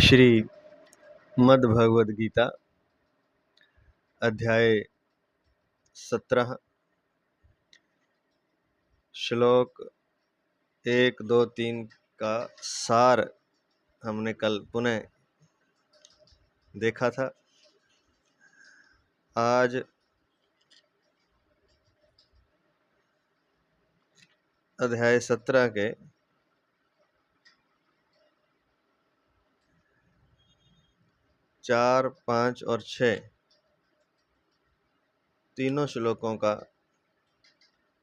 श्री मद्भगवद गीता अध्याय 17 श्लोक 1, 2, 3 का सार हमने कल पुनः देखा था। आज अध्याय 17 के 4, 5 और 6 तीनों श्लोकों का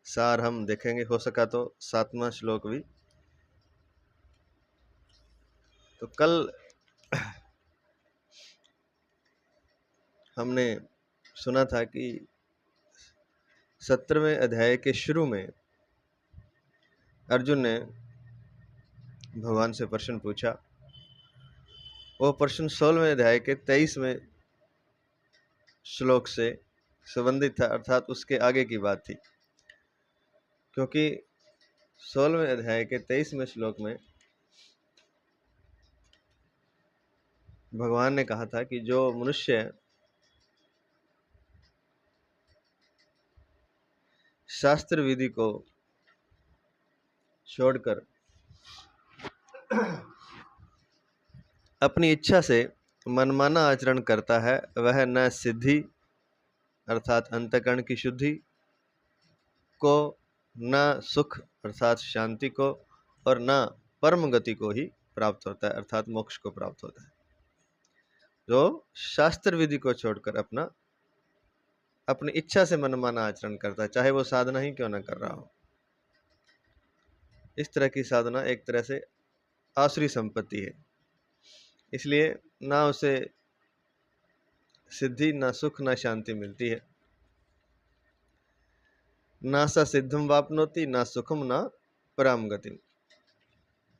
सार हम देखेंगे। हो सका तो 7वां श्लोक भी। तो कल हमने सुना था कि 17वें अध्याय के शुरू में अर्जुन ने भगवान से प्रश्न पूछा। वो प्रश्न 16वें अध्याय के 23वें श्लोक से संबंधित था, अर्थात उसके आगे की बात थी। क्योंकि 16वें अध्याय के 23वें श्लोक में भगवान ने कहा था कि जो मनुष्य शास्त्र विधि को छोड़कर अपनी इच्छा से मनमाना आचरण करता है, वह न सिद्धि अर्थात अंतःकरण की शुद्धि को, न सुख अर्थात शांति को, और न परम गति को ही प्राप्त होता है अर्थात मोक्ष को प्राप्त होता है। जो शास्त्र विधि को छोड़कर अपनी इच्छा से मनमाना आचरण करता है, चाहे वो साधना ही क्यों न कर रहा हो। इस तरह की साधना एक तरह से आसुरी संपत्ति है, इसलिए ना उसे सिद्धि, ना सुख, ना शांति मिलती है। ना सा सिद्धम वापनोति, ना सुखम, ना पराम गति।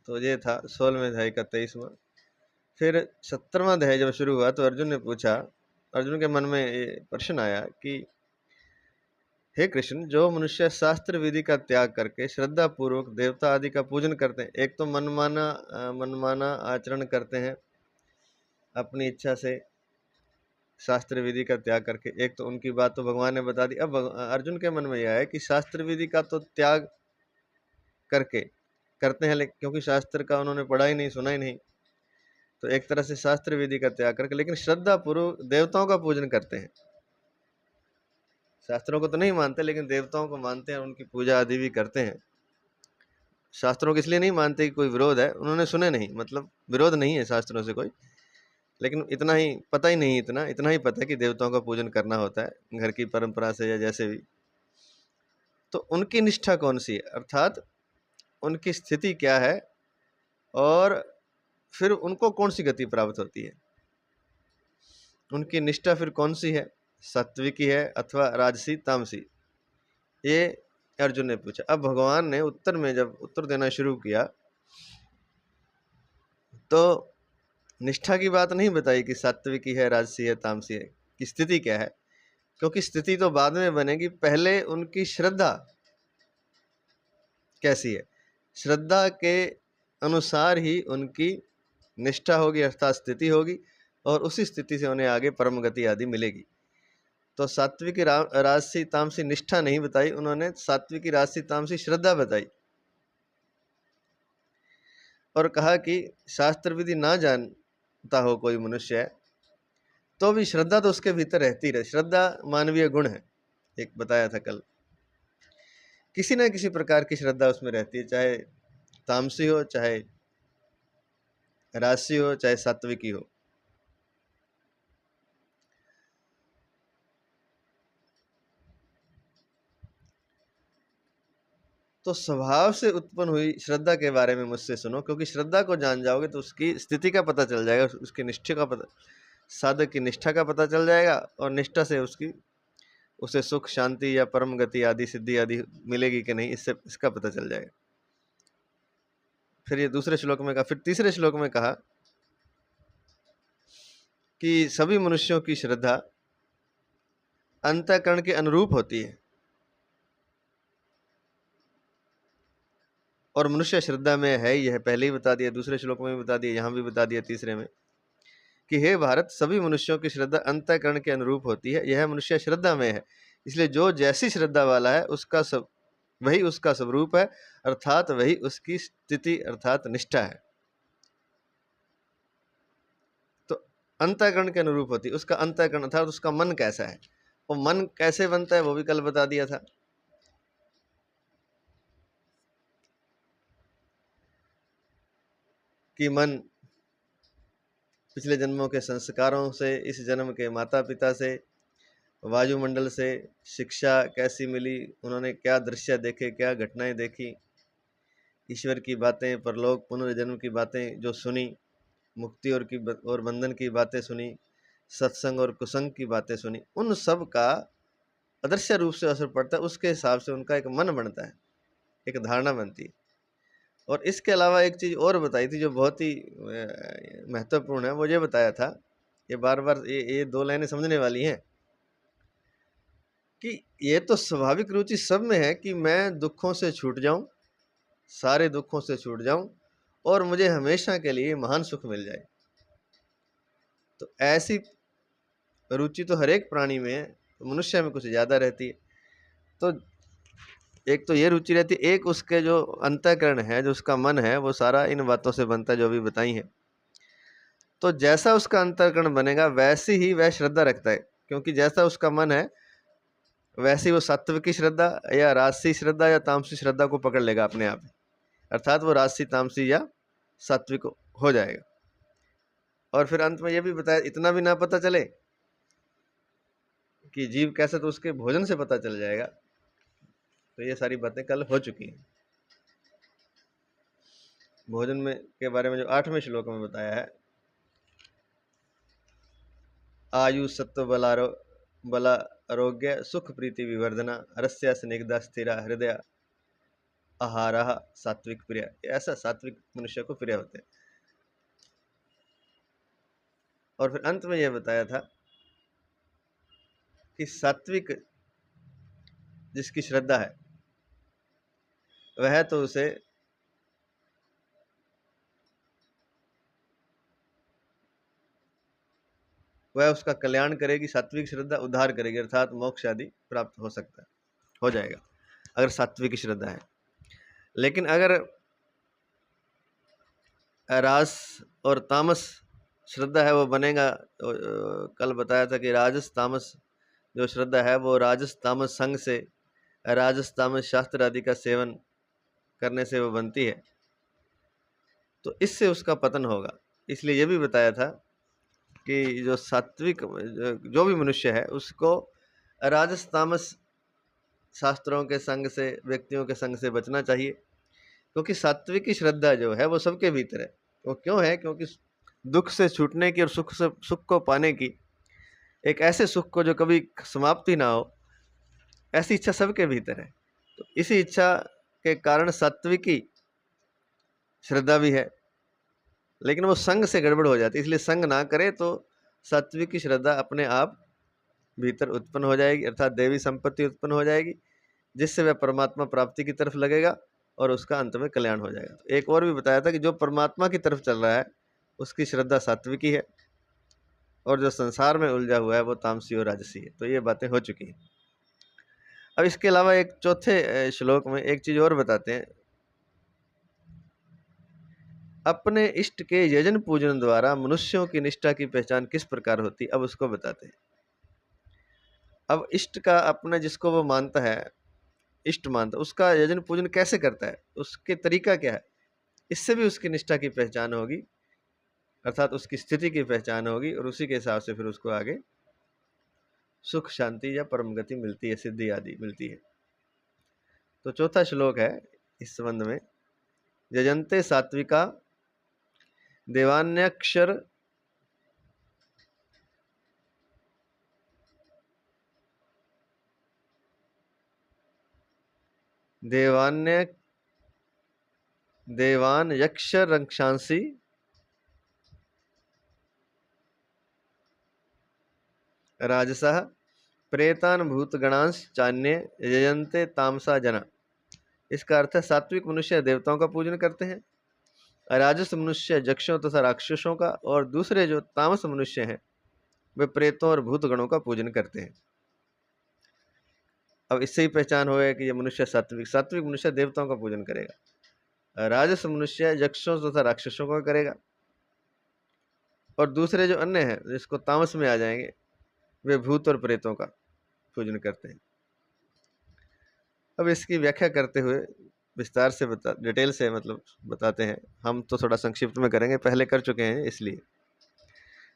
तो ये था 16वें अध्याय का 23वां। फिर 17वां अध्याय जब शुरू हुआ तो अर्जुन ने पूछा, अर्जुन के मन में ये प्रश्न आया कि हे कृष्ण, जो मनुष्य शास्त्र विधि का त्याग करके श्रद्धा पूर्वक देवता आदि का पूजन करते हैं, एक तो मनमाना आचरण करते हैं अपनी इच्छा से शास्त्र विधि का त्याग करके, एक तो उनकी बात तो भगवान ने बता दी। अब अर्जुन के मन में यह है कि शास्त्र विधि का तो त्याग करके करते हैं, लेकिन क्योंकि शास्त्र का उन्होंने पढ़ा ही नहीं, सुना ही नहीं, तो एक तरह से शास्त्र विधि का त्याग करके लेकिन श्रद्धा पूर्वक देवताओं का पूजन करते हैं। शास्त्रों को तो नहीं मानते, लेकिन देवताओं को मानते हैं, उनकी पूजा आदि भी करते हैं। शास्त्रों को इसलिए नहीं मानते कि कोई विरोध है, उन्होंने सुने नहीं, मतलब विरोध नहीं है शास्त्रों से कोई, लेकिन इतना ही पता ही नहीं, इतना ही पता है कि देवताओं का पूजन करना होता है घर की परंपरा से या जैसे भी। तो उनकी निष्ठा कौन सी है, अर्थात उनकी स्थिति क्या है, और फिर उनको कौन सी गति प्राप्त होती है, उनकी निष्ठा फिर कौन सी है, सात्विकी है अथवा राजसी तामसी, ये अर्जुन ने पूछा। अब भगवान ने उत्तर में जब उत्तर देना शुरू किया तो निष्ठा की बात नहीं बताई कि सात्विकी है, राजसी है, तामसी है, कि स्थिति क्या है, क्योंकि स्थिति तो बाद में बनेगी, पहले उनकी श्रद्धा कैसी है, श्रद्धा के अनुसार ही उनकी निष्ठा होगी अर्थात स्थिति होगी, और उसी स्थिति से उन्हें आगे परम गति आदि मिलेगी। तो सात्विकी राजसी तामसी निष्ठा नहीं बताई उन्होंने, सात्विकी राजसी तामसी श्रद्धा बताई, और कहा कि शास्त्र विधि ना जानता हो कोई मनुष्य है तो भी श्रद्धा तो उसके भीतर रहती रहे। श्रद्धा मानवीय गुण है, एक बताया था कल, किसी न किसी प्रकार की श्रद्धा उसमें रहती है, चाहे तामसी हो, चाहे राजसी हो, चाहे सात्विकी हो। तो स्वभाव से उत्पन्न हुई श्रद्धा के बारे में मुझसे सुनो, क्योंकि श्रद्धा को जान जाओगे तो उसकी स्थिति का पता चल जाएगा, उसकी निष्ठा का पता, साधक की निष्ठा का पता चल जाएगा, और निष्ठा से उसे सुख, शांति या परम गति आदि सिद्धि आदि मिलेगी कि नहीं, इसका पता चल जाएगा। फिर ये दूसरे श्लोक में कहा, फिर तीसरे श्लोक में कहा कि सभी मनुष्यों की श्रद्धा अंतःकरण के अनुरूप होती है, और मनुष्य श्रद्धा में है, यह पहले ही बता दिया, दूसरे श्लोक में भी बता दिया, यहाँ भी बता दिया, तीसरे में कि हे भारत, सभी मनुष्यों की श्रद्धा अंतःकरण के अनुरूप होती है। यह मनुष्य श्रद्धा में है, इसलिए जो जैसी श्रद्धा वाला है वही उसका स्वरूप है, अर्थात वही उसकी स्थिति अर्थात निष्ठा है। तो अंतःकरण के अनुरूप होती है, उसका अंतःकरण अर्थात उसका मन कैसा है। वो मन कैसे बनता है वो भी कल बता दिया था। कि मन पिछले जन्मों के संस्कारों से, इस जन्म के माता पिता से, वायुमंडल से, शिक्षा कैसी मिली, उन्होंने क्या दृश्य देखे, क्या घटनाएं देखी, ईश्वर की बातें, परलोक पुनर्जन्म की बातें जो सुनी, मुक्ति और बंधन की बातें सुनी, सत्संग और कुसंग की बातें सुनी, उन सब का अदृश्य रूप से असर पड़ता है। उसके हिसाब से उनका एक मन बनता है, एक धारणा बनती है। और इसके अलावा एक चीज़ और बताई थी जो बहुत ही महत्वपूर्ण है, वो ये बताया था, ये बार बार ये दो लाइनें समझने वाली हैं, कि ये तो स्वाभाविक रुचि सब में है कि मैं दुखों से छूट जाऊं, सारे दुखों से छूट जाऊं और मुझे हमेशा के लिए महान सुख मिल जाए। तो ऐसी रुचि तो हर एक प्राणी में है, तो मनुष्य में कुछ ज़्यादा रहती है। तो एक तो ये रुचि रहती है, एक उसके जो अंतःकरण है, जो उसका मन है, वो सारा इन बातों से बनता है जो अभी बताई है। तो जैसा उसका अंतःकरण बनेगा वैसी ही वह श्रद्धा रखता है, क्योंकि जैसा उसका मन है वैसी वो सात्विक की श्रद्धा या राजसी श्रद्धा या तामसी श्रद्धा को पकड़ लेगा अपने आप, अर्थात वो राजसी, तामसी या सात्विक हो जाएगा। और फिर अंत में ये भी बताया, इतना भी ना पता चले कि जीव कैसे, तो उसके भोजन से पता चल जाएगा। तो ये सारी बातें कल हो चुकी हैं। भोजन में के बारे में जो 8वें श्लोक में बताया है, आयु सत्व बला आरोग्य सुख प्रीति विवर्धना रस्या स्निग्धा स्थिरा हृदय आहारः सात्विक प्रिय। ऐसा सात्विक मनुष्य को प्रिय होते हैं। और फिर अंत में यह बताया था कि सात्विक जिसकी श्रद्धा है वह तो उसे वह उसका कल्याण करेगी, सात्विक श्रद्धा उद्धार करेगी, अर्थात मोक्ष आदि प्राप्त हो सकता है, हो जाएगा अगर सात्विक श्रद्धा है। लेकिन अगर रास और तामस श्रद्धा है वो बनेगा, तो कल बताया था कि राजस तामस जो श्रद्धा है वो राजस तामस संग से, राजस तामस शास्त्र आदि का सेवन करने से वो बनती है, तो इससे उसका पतन होगा। इसलिए ये भी बताया था कि जो सात्विक जो भी मनुष्य है उसको राजस तामस शास्त्रों के संग से, व्यक्तियों के संग से बचना चाहिए, क्योंकि सात्विक की श्रद्धा जो है वो सबके भीतर है। वो क्यों है? क्योंकि दुख से छूटने की और सुख को पाने की, एक ऐसे सुख को जो कभी समाप्ति ना हो, ऐसी इच्छा सबके भीतर है। तो इसी इच्छा के कारण सात्विकी श्रद्धा भी है, लेकिन वो संग से गड़बड़ हो जाती है। इसलिए संग ना करे तो सात्विक की श्रद्धा अपने आप भीतर उत्पन्न हो जाएगी, अर्थात देवी संपत्ति उत्पन्न हो जाएगी, जिससे वह परमात्मा प्राप्ति की तरफ लगेगा और उसका अंत में कल्याण हो जाएगा। तो एक और भी बताया था कि जो परमात्मा की तरफ चल रहा है उसकी श्रद्धा सात्विकी है, और जो संसार में उलझा हुआ है वो तामसी और राजसी है। तो ये बातें हो चुकी हैं। अब इसके अलावा एक चौथे श्लोक में एक चीज और बताते हैं, अपने इष्ट के यजन पूजन द्वारा मनुष्यों की निष्ठा की पहचान किस प्रकार होती, अब उसको बताते हैं। अब इष्ट का अपना जिसको वो मानता है, इष्ट मानता है, उसका यजन पूजन कैसे करता है, उसके तरीका क्या है, इससे भी उसकी निष्ठा की पहचान होगी, अर्थात उसकी स्थिति की पहचान होगी, और उसी के हिसाब से फिर उसको आगे सुख शांति या परम गति मिलती है, सिद्धि आदि मिलती है। तो चौथा श्लोक है इस संबंध में, यजन्ते सात्विका देवान्यक्षर देवान यक्ष रक्षांसी राजसः प्रेतान भूतगणांश चान्य यजन्ते तामसा जना। इसका अर्थ है सात्विक मनुष्य देवताओं का पूजन करते हैं, राजस मनुष्य यक्षों तथा राक्षसों का, और दूसरे जो तामस मनुष्य हैं वे प्रेतों और भूत गणों का पूजन करते हैं। अब इससे ही पहचान होगा कि ये मनुष्य सात्विक, सात्विक मनुष्य देवताओं का पूजन करेगा, राजस मनुष्य यक्षों तथा राक्षसों का करेगा, और दूसरे जो अन्य हैं जिसको तामस में आ जाएंगे वे भूत और प्रेतों का पूजन करते हैं। अब इसकी व्याख्या करते हुए विस्तार से डिटेल से मतलब बताते हैं। हम तो थोड़ा संक्षिप्त में करेंगे, पहले कर चुके हैं, इसलिए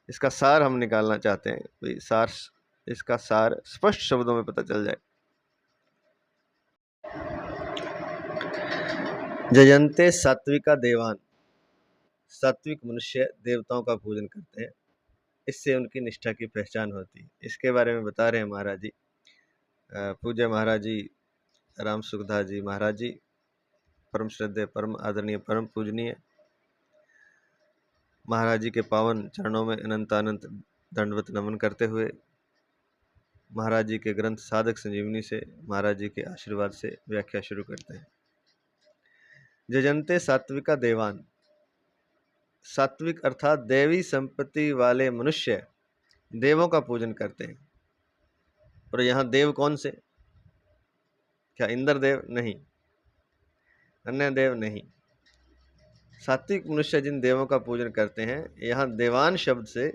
इसका सार हम निकालना चाहते हैं, तो सार, इसका सार स्पष्ट शब्दों में पता चल जाए। जयंते सात्विका देवान, सात्विक मनुष्य देवताओं का पूजन करते हैं, इससे उनकी निष्ठा की पहचान होती है। इसके बारे में बता रहे हैं महाराज जी, पूज्य महाराज जी राम सुखदास जी महाराज जी, परम श्रद्धेय, परम आदरणीय, परम पूजनीय महाराज जी के पावन चरणों में अनंत अनंत दंडवत नमन करते हुए महाराज जी के ग्रंथ साधक संजीवनी से महाराज जी के आशीर्वाद से व्याख्या शुरू करते हैं। जजंते सात्विका देवान, सात्विक अर्थात देवी संपत्ति वाले मनुष्य देवों का पूजन करते हैं। और यहाँ देव कौन से? क्या इंद्र देव? नहीं, अन्य देव नहीं। सात्विक मनुष्य जिन देवों का पूजन करते हैं, यहाँ देवान शब्द से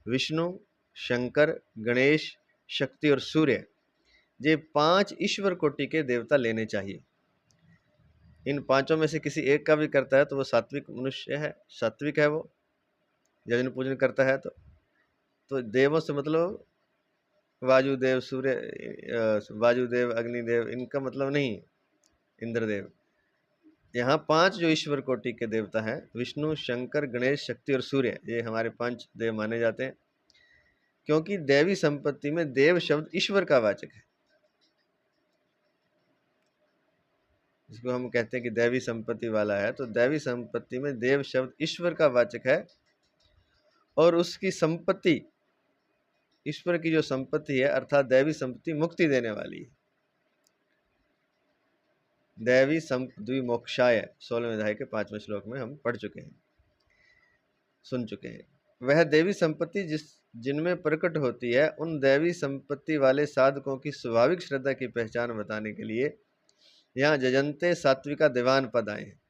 विष्णु, शंकर, गणेश, शक्ति और सूर्य, ये 5 ईश्वर कोटि के देवता लेने चाहिए। इन 5 में से किसी एक का भी करता है तो वो सात्विक मनुष्य है, सात्विक है वो, यजन पूजन करता है। तो देवों से मतलब वायुदेव, सूर्य, वायुदेव, अग्निदेव, इनका मतलब नहीं इंद्रदेव। यहाँ 5 जो ईश्वर कोटि के देवता हैं, विष्णु, शंकर, गणेश, शक्ति और सूर्य, ये हमारे 5 देव माने जाते हैं, क्योंकि देवी संपत्ति में देव शब्द ईश्वर का वाचक है। जिसको हम कहते हैं कि देवी संपत्ति वाला है, तो देवी संपत्ति में देव शब्द ईश्वर का वाचक है, और उसकी संपत्ति, ईश्वर की जो संपत्ति है अर्थात देवी संपत्ति मुक्ति देने वाली है। दैवी द्विमोक्षाय 16वें अध्याय के 5वें श्लोक में हम पढ़ चुके हैं, सुन चुके हैं। वह देवी संपत्ति जिनमें प्रकट होती है, उन दैवी संपत्ति वाले साधकों की स्वाभाविक श्रद्धा की पहचान बताने के लिए यहाँ जजंते सात्विका देवान पद आए हैं।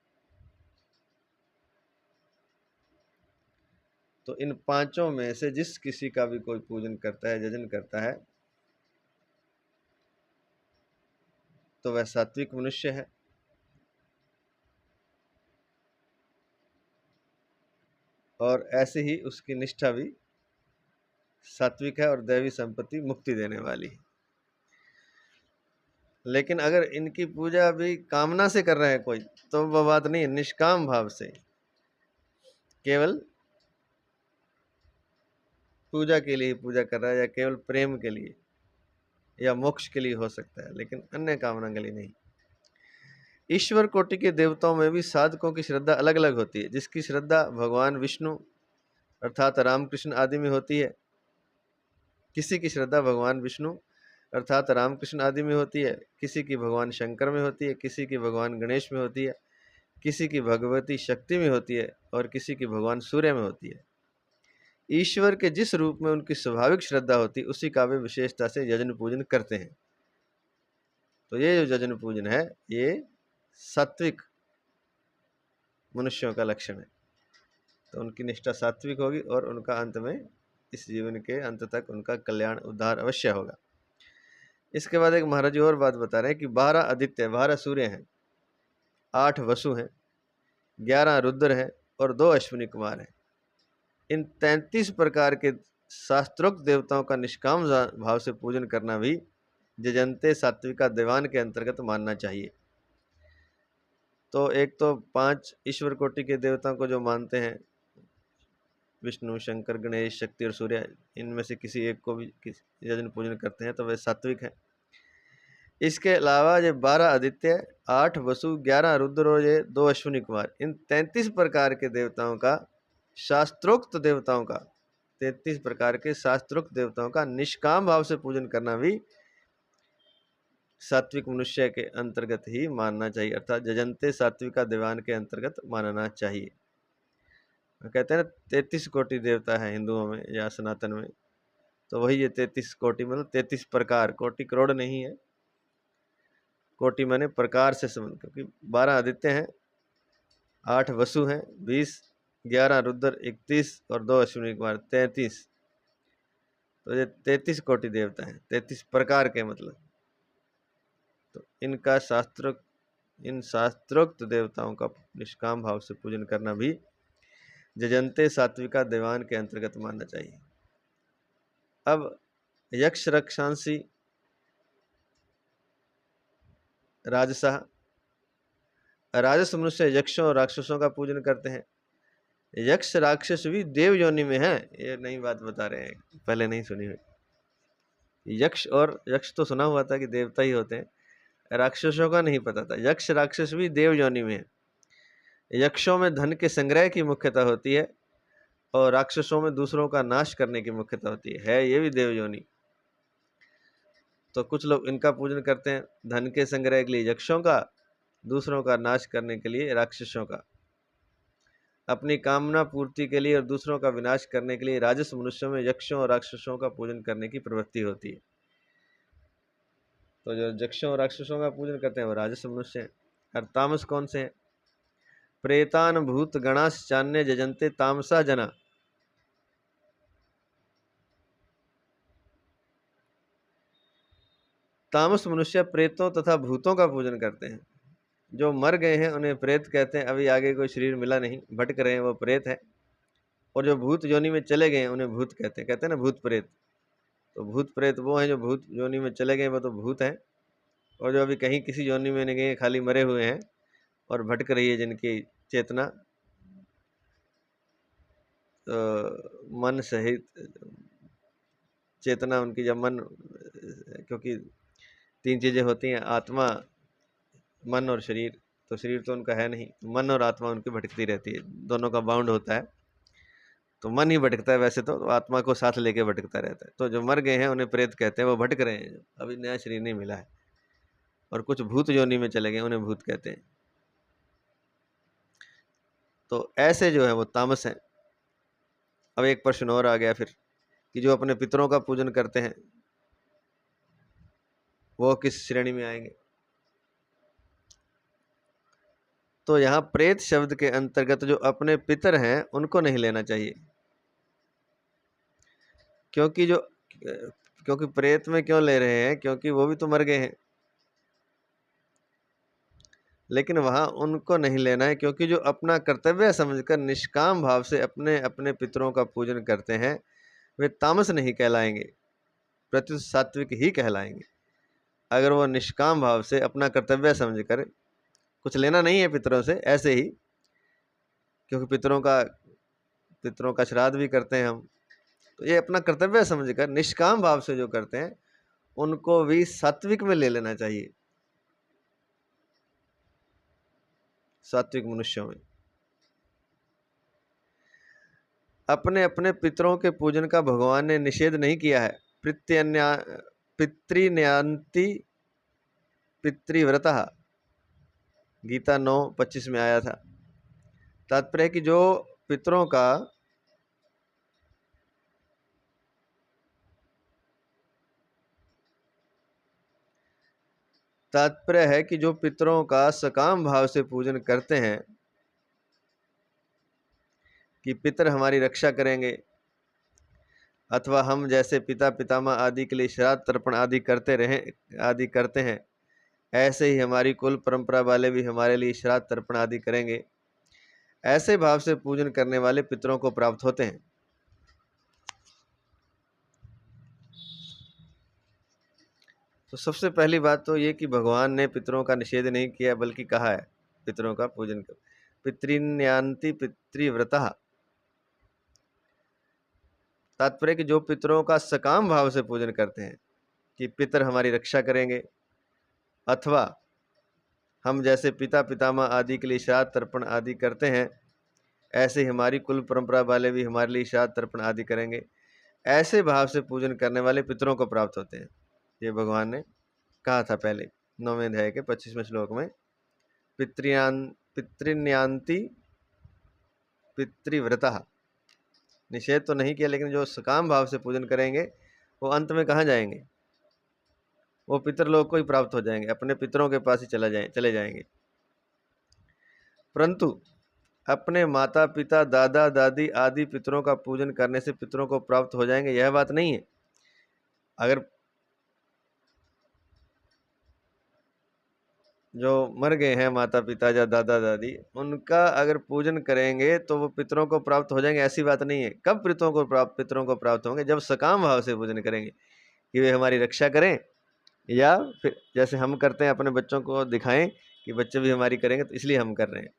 तो इन 5 में से जिस किसी का भी कोई पूजन करता है, जजन करता है, तो वह सात्विक मनुष्य है। और ऐसे ही उसकी निष्ठा भी सात्विक है और दैवी संपत्ति मुक्ति देने वाली है। लेकिन अगर इनकी पूजा भी कामना से कर रहे हैं कोई, तो वह बात नहीं है। निष्काम भाव से, केवल पूजा के लिए पूजा कर रहा है, या केवल प्रेम के लिए या मोक्ष के लिए हो सकता है, लेकिन अन्य कामना के लिए नहीं। ईश्वर कोटि के देवताओं में भी साधकों की श्रद्धा अलग अलग होती है। जिसकी श्रद्धा भगवान विष्णु अर्थात रामकृष्ण आदि में होती है, किसी की श्रद्धा भगवान विष्णु अर्थात रामकृष्ण आदि में होती है, किसी की भगवान शंकर में होती है, किसी की भगवान गणेश में होती है, किसी की भगवती शक्ति में होती है, और किसी की भगवान सूर्य में होती है। ईश्वर के जिस रूप में उनकी स्वाभाविक श्रद्धा होती है, उसी का वे विशेषता से यजन पूजन करते हैं। तो ये जो यजन पूजन है, ये सात्विक मनुष्यों का लक्षण है। तो उनकी निष्ठा सात्विक होगी, और उनका अंत में, इस जीवन के अंत तक उनका कल्याण उद्धार अवश्य होगा। इसके बाद एक महाराज जी और बात बता रहे हैं कि 12 आदित्य, 12 सूर्य हैं, 8 वसु हैं, 11 रुद्र हैं, और 2 अश्विनी कुमार हैं। इन 33 प्रकार के शास्त्रोक्त देवताओं का निष्काम भाव से पूजन करना भी जजंते सात्विका देवान के अंतर्गत मानना चाहिए। तो एक तो 5 ईश्वर कोटि के देवताओं को जो मानते हैं, विष्णु, शंकर, गणेश, शक्ति और सूर्य, इनमें से किसी एक को भी यजन पूजन करते हैं तो वे सात्विक हैं। इसके अलावा ये 12 आदित्य, 8 वसु, 11 रुद्र और ये 2 अश्विनी कुमार, इन 33 प्रकार के देवताओं का, शास्त्रोक्त देवताओं का, 33 प्रकार के शास्त्रोक्त देवताओं का निष्काम भाव से पूजन करना भी सात्विक मनुष्य के अंतर्गत ही मानना चाहिए, अर्थात जजंते सात्विका देवान के अंतर्गत मानना चाहिए। कहते हैं ना 33 कोटि देवता है हिंदुओं में या सनातन में, तो वही ये 33 कोटि मतलब 33 प्रकार, कोटि करोड़ नहीं है, कोटि माने प्रकार से संबंध, क्योंकि 12 आदित्य हैं, 8 वसु हैं, 20, 11 रुद्र, 31 और 2 अश्विनी कुमार, 33। तो ये 33 कोटि देवता हैं, 33 प्रकार के मतलब। तो इनका इन शास्त्रोक्त देवताओं का निष्काम भाव से पूजन करना भी जजंते सात्विका देवान के अंतर्गत मानना चाहिए। अब यक्ष रक्षांसी राजसा, राजस मनुष्य यक्षों और राक्षसों का पूजन करते हैं। यक्ष राक्षस भी देव योनि में है, ये नई बात बता रहे हैं, पहले नहीं सुनी हुई। यक्ष तो सुना हुआ था कि देवता ही होते हैं, राक्षसों का नहीं पता था। यक्ष राक्षस भी देव योनि में है। यक्षों में धन के संग्रह की मुख्यता होती है और राक्षसों में दूसरों का नाश करने की मुख्यता होती है ये भी देव योनि। तो कुछ लोग इनका पूजन करते हैं, धन के संग्रह के लिए यक्षों का, दूसरों का नाश करने के लिए राक्षसों का, अपनी कामना पूर्ति के लिए और दूसरों का विनाश करने के लिए राजस मनुष्यों में यक्षों और राक्षसों का पूजन करने की प्रवृत्ति होती है। तो जो यक्षों और राक्षसों का पूजन करते हैं वो राजस मनुष्य हैं। और तामस कौन से हैं? प्रेतान भूत गणाश्चान्य जजन्ते तामसा जना। तामस मनुष्य प्रेतों तथा भूतों का पूजन करते हैं। जो मर गए हैं उन्हें प्रेत कहते हैं, अभी आगे कोई शरीर मिला नहीं, भटक रहे हैं, वो प्रेत है। और जो भूत योनि में चले गए हैं उन्हें भूत कहते हैं ना भूत प्रेत। तो भूत प्रेत वो हैं जो भूत योनि में चले गए, वो तो भूत हैं। और जो अभी कहीं किसी योनि में नहीं गए, खाली मरे हुए हैं और भटक रही है जिनकी चेतना, तो मन सहित चेतना उनकी, जब मन, क्योंकि 3 चीजें होती हैं, आत्मा, मन और शरीर। तो शरीर तो उनका है नहीं, मन और आत्मा उनकी भटकती रहती है, दोनों का बाउंड होता है। तो मन ही भटकता है वैसे तो आत्मा को साथ लेके भटकता रहता है। तो जो मर गए हैं उन्हें प्रेत कहते हैं, वो भटक रहे हैं, अभी नया शरीर नहीं मिला है। और कुछ भूत योनि में चले गए उन्हें भूत कहते हैं। तो ऐसे जो है वो तामस है। अब एक प्रश्न और आ गया फिर कि जो अपने पितरों का पूजन करते हैं वो किस श्रेणी में आएंगे? तो यहाँ प्रेत शब्द के अंतर्गत जो अपने पितर हैं उनको नहीं लेना चाहिए, क्योंकि प्रेत में क्यों ले रहे हैं? क्योंकि वो भी तो मर गए हैं। लेकिन वहां उनको नहीं लेना है, क्योंकि जो अपना कर्तव्य समझकर निष्काम भाव से अपने अपने पितरों का पूजन करते हैं वे तामस नहीं कहलाएंगे, प्रत्युत सात्विक ही कहलाएंगे। अगर वो निष्काम भाव से अपना कर्तव्य समझकर, कुछ लेना नहीं है पितरों से, ऐसे ही, क्योंकि पितरों का श्राद्ध भी करते हैं हम, तो ये अपना कर्तव्य समझकर निष्काम भाव से जो करते हैं उनको भी सात्विक में ले लेना चाहिए, सात्विक मनुष्यों में। अपने अपने पितरों के पूजन का भगवान ने निषेध नहीं किया है। पितृन्यान्ति पितृव्रतः, गीता 9:25 में आया था। तात्पर्य है कि जो पितरों का सकाम भाव से पूजन करते हैं कि पितर हमारी रक्षा करेंगे, अथवा हम जैसे पिता पितामह आदि के लिए श्राद्ध तर्पण आदि करते हैं, ऐसे ही हमारी कुल परंपरा वाले भी हमारे लिए श्राद्ध तर्पण आदि करेंगे, ऐसे भाव से पूजन करने वाले पितरों को प्राप्त होते हैं। तो सबसे पहली बात तो ये कि भगवान ने पितरों का निषेध नहीं किया, बल्कि कहा है पितरों का पूजन कर। पितृन्यान्ति पितृव्रतः, तात्पर्य कि जो पितरों का सकाम भाव से पूजन करते हैं कि पितर हमारी रक्षा करेंगे, अथवा हम जैसे पिता पितामह आदि के लिए श्राद्ध तर्पण आदि करते हैं, ऐसे ही हमारी कुल परंपरा वाले भी हमारे लिए श्राद्ध तर्पण आदि करेंगे, ऐसे भाव से पूजन करने वाले पितरों को प्राप्त होते हैं। ये भगवान ने कहा था पहले 9वें अध्याय के 25वें श्लोक में। पितृन्यान्ति पितृव्रतः, निषेध तो नहीं किया, लेकिन जो सकाम भाव से पूजन करेंगे वो अंत में कहाँ जाएंगे? वो पितृलोक को ही प्राप्त हो जाएंगे, अपने पितरों के पास ही चले जाएंगे। परंतु अपने माता पिता दादा दादी आदि पितरों का पूजन करने से पितरों को प्राप्त हो जाएंगे, यह बात नहीं है। अगर जो मर गए हैं माता पिता या दादा दादी, उनका अगर पूजन करेंगे तो वो पितरों को प्राप्त हो जाएंगे, ऐसी बात नहीं है। कब पितरों को प्राप्त होंगे? जब सकाम भाव से पूजन करेंगे कि वे हमारी रक्षा करें, या फिर जैसे हम करते हैं अपने बच्चों को दिखाएं कि बच्चे भी हमारी करेंगे, तो इसलिए हम कर रहे हैं।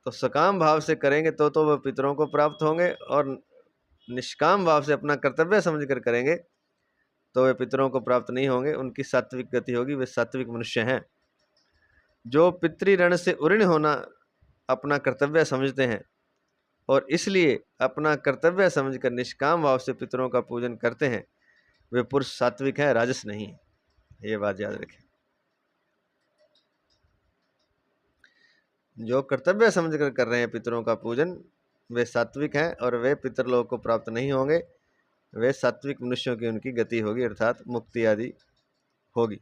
तो सकाम भाव से करेंगे तो वह पितरों को प्राप्त होंगे, और निष्काम भाव से अपना कर्तव्य समझकर करेंगे तो वे पितरों को प्राप्त नहीं होंगे, उनकी सात्विक गति होगी, वे सात्विक मनुष्य हैं। जो पितृऋण से उऋण होना अपना कर्तव्य समझते हैं और इसलिए अपना कर्तव्य समझकर निष्काम भाव से पितरों का पूजन करते हैं, वे पुरुष सात्विक है, राजस नहीं। ये बात याद रखें। जो कर्तव्य समझकर कर रहे हैं पितरों का पूजन, वे सात्विक हैं और वे पितरलोक को प्राप्त नहीं होंगे, वे सात्विक मनुष्यों की उनकी गति होगी, अर्थात मुक्ति आदि होगी।